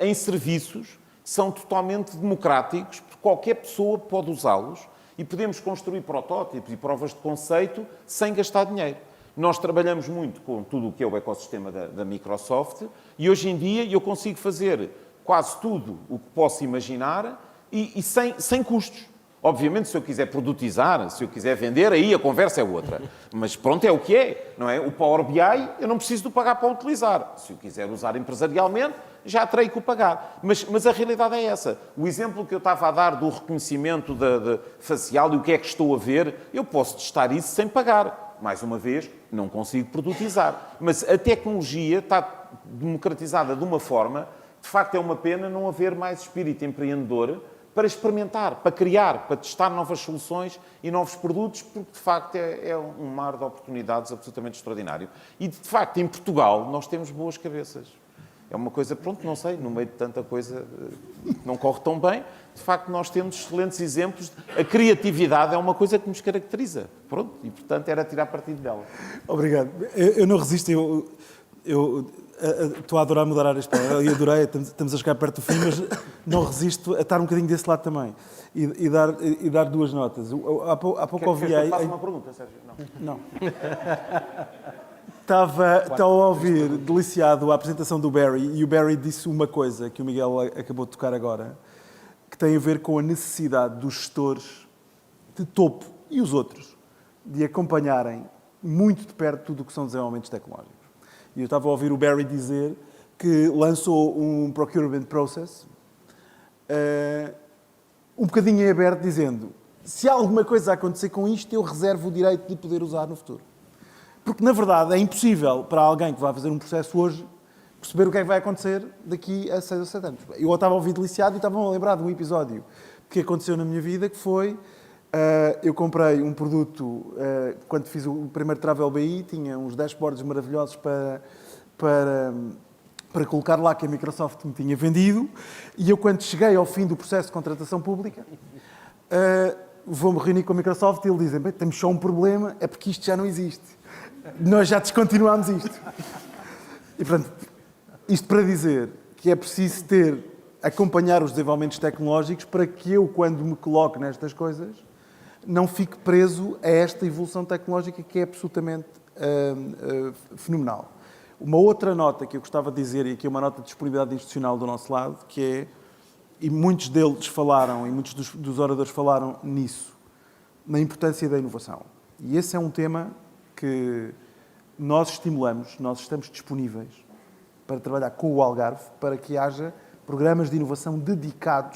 Speaker 5: em serviços que são totalmente democráticos, porque qualquer pessoa pode usá-los e podemos construir protótipos e provas de conceito sem gastar dinheiro. Nós trabalhamos muito com tudo o que é o ecossistema da Microsoft e hoje em dia eu consigo fazer quase tudo o que posso imaginar e sem custos. Obviamente, se eu quiser produtizar, se eu quiser vender, aí a conversa é outra. Mas pronto, é o que é, não é? O Power BI, eu não preciso de pagar para utilizar. Se eu quiser usar empresarialmente, já terei que o pagar. Mas a realidade é essa. O exemplo que eu estava a dar do reconhecimento facial e o que é que estou a ver, eu posso testar isso sem pagar. Mais uma vez, não consigo produtizar. Mas a tecnologia está democratizada de uma forma, de facto é uma pena não haver mais espírito empreendedor para experimentar, para criar, para testar novas soluções e novos produtos, porque de facto é um mar de oportunidades absolutamente extraordinário. E de facto, em Portugal, nós temos boas cabeças. É uma coisa, pronto, não sei, no meio de tanta coisa que não corre tão bem, de facto nós temos excelentes exemplos. A criatividade é uma coisa que nos caracteriza. Pronto, e portanto era tirar partido dela.
Speaker 1: Obrigado. Eu não resisto, eu estou a adorar mudar áreas para ela e adorei, estamos a chegar perto do fim, mas não resisto a estar um bocadinho desse lado também e dar duas notas. Há pouco ouvi aí...
Speaker 5: Faça uma pergunta, Sérgio? Não.
Speaker 1: Estava a ouvir, deliciado, a apresentação do Barry e o Barry disse uma coisa que o Miguel acabou de tocar agora, que tem a ver com a necessidade dos gestores de topo e os outros de acompanharem muito de perto tudo o que são desenvolvimentos tecnológicos. E eu estava a ouvir o Barry dizer que lançou um procurement process um bocadinho em aberto, dizendo se há alguma coisa a acontecer com isto, eu reservo o direito de poder usar no futuro. Porque, na verdade, é impossível para alguém que vai fazer um processo hoje perceber o que é que vai acontecer daqui a 6 ou 7 anos. Eu estava a ouvir deliciado e estava a lembrar de um episódio que aconteceu na minha vida, que foi... eu comprei um produto, quando fiz o primeiro Travel BI, tinha uns dashboards maravilhosos para colocar lá que a Microsoft me tinha vendido, e eu, quando cheguei ao fim do processo de contratação pública, vou-me reunir com a Microsoft e eles dizem, bem, temos só um problema, é porque isto já não existe. Nós já descontinuámos isto. E, portanto, isto para dizer que é preciso acompanhar os desenvolvimentos tecnológicos para que eu, quando me coloque nestas coisas, não fique preso a esta evolução tecnológica que é absolutamente fenomenal. Uma outra nota que eu gostava de dizer, e aqui é uma nota de disponibilidade institucional do nosso lado, que é, e muitos deles falaram, e muitos dos oradores falaram nisso, na importância da inovação. E esse é um tema que nós estimulamos, nós estamos disponíveis para trabalhar com o Algarve, para que haja programas de inovação dedicados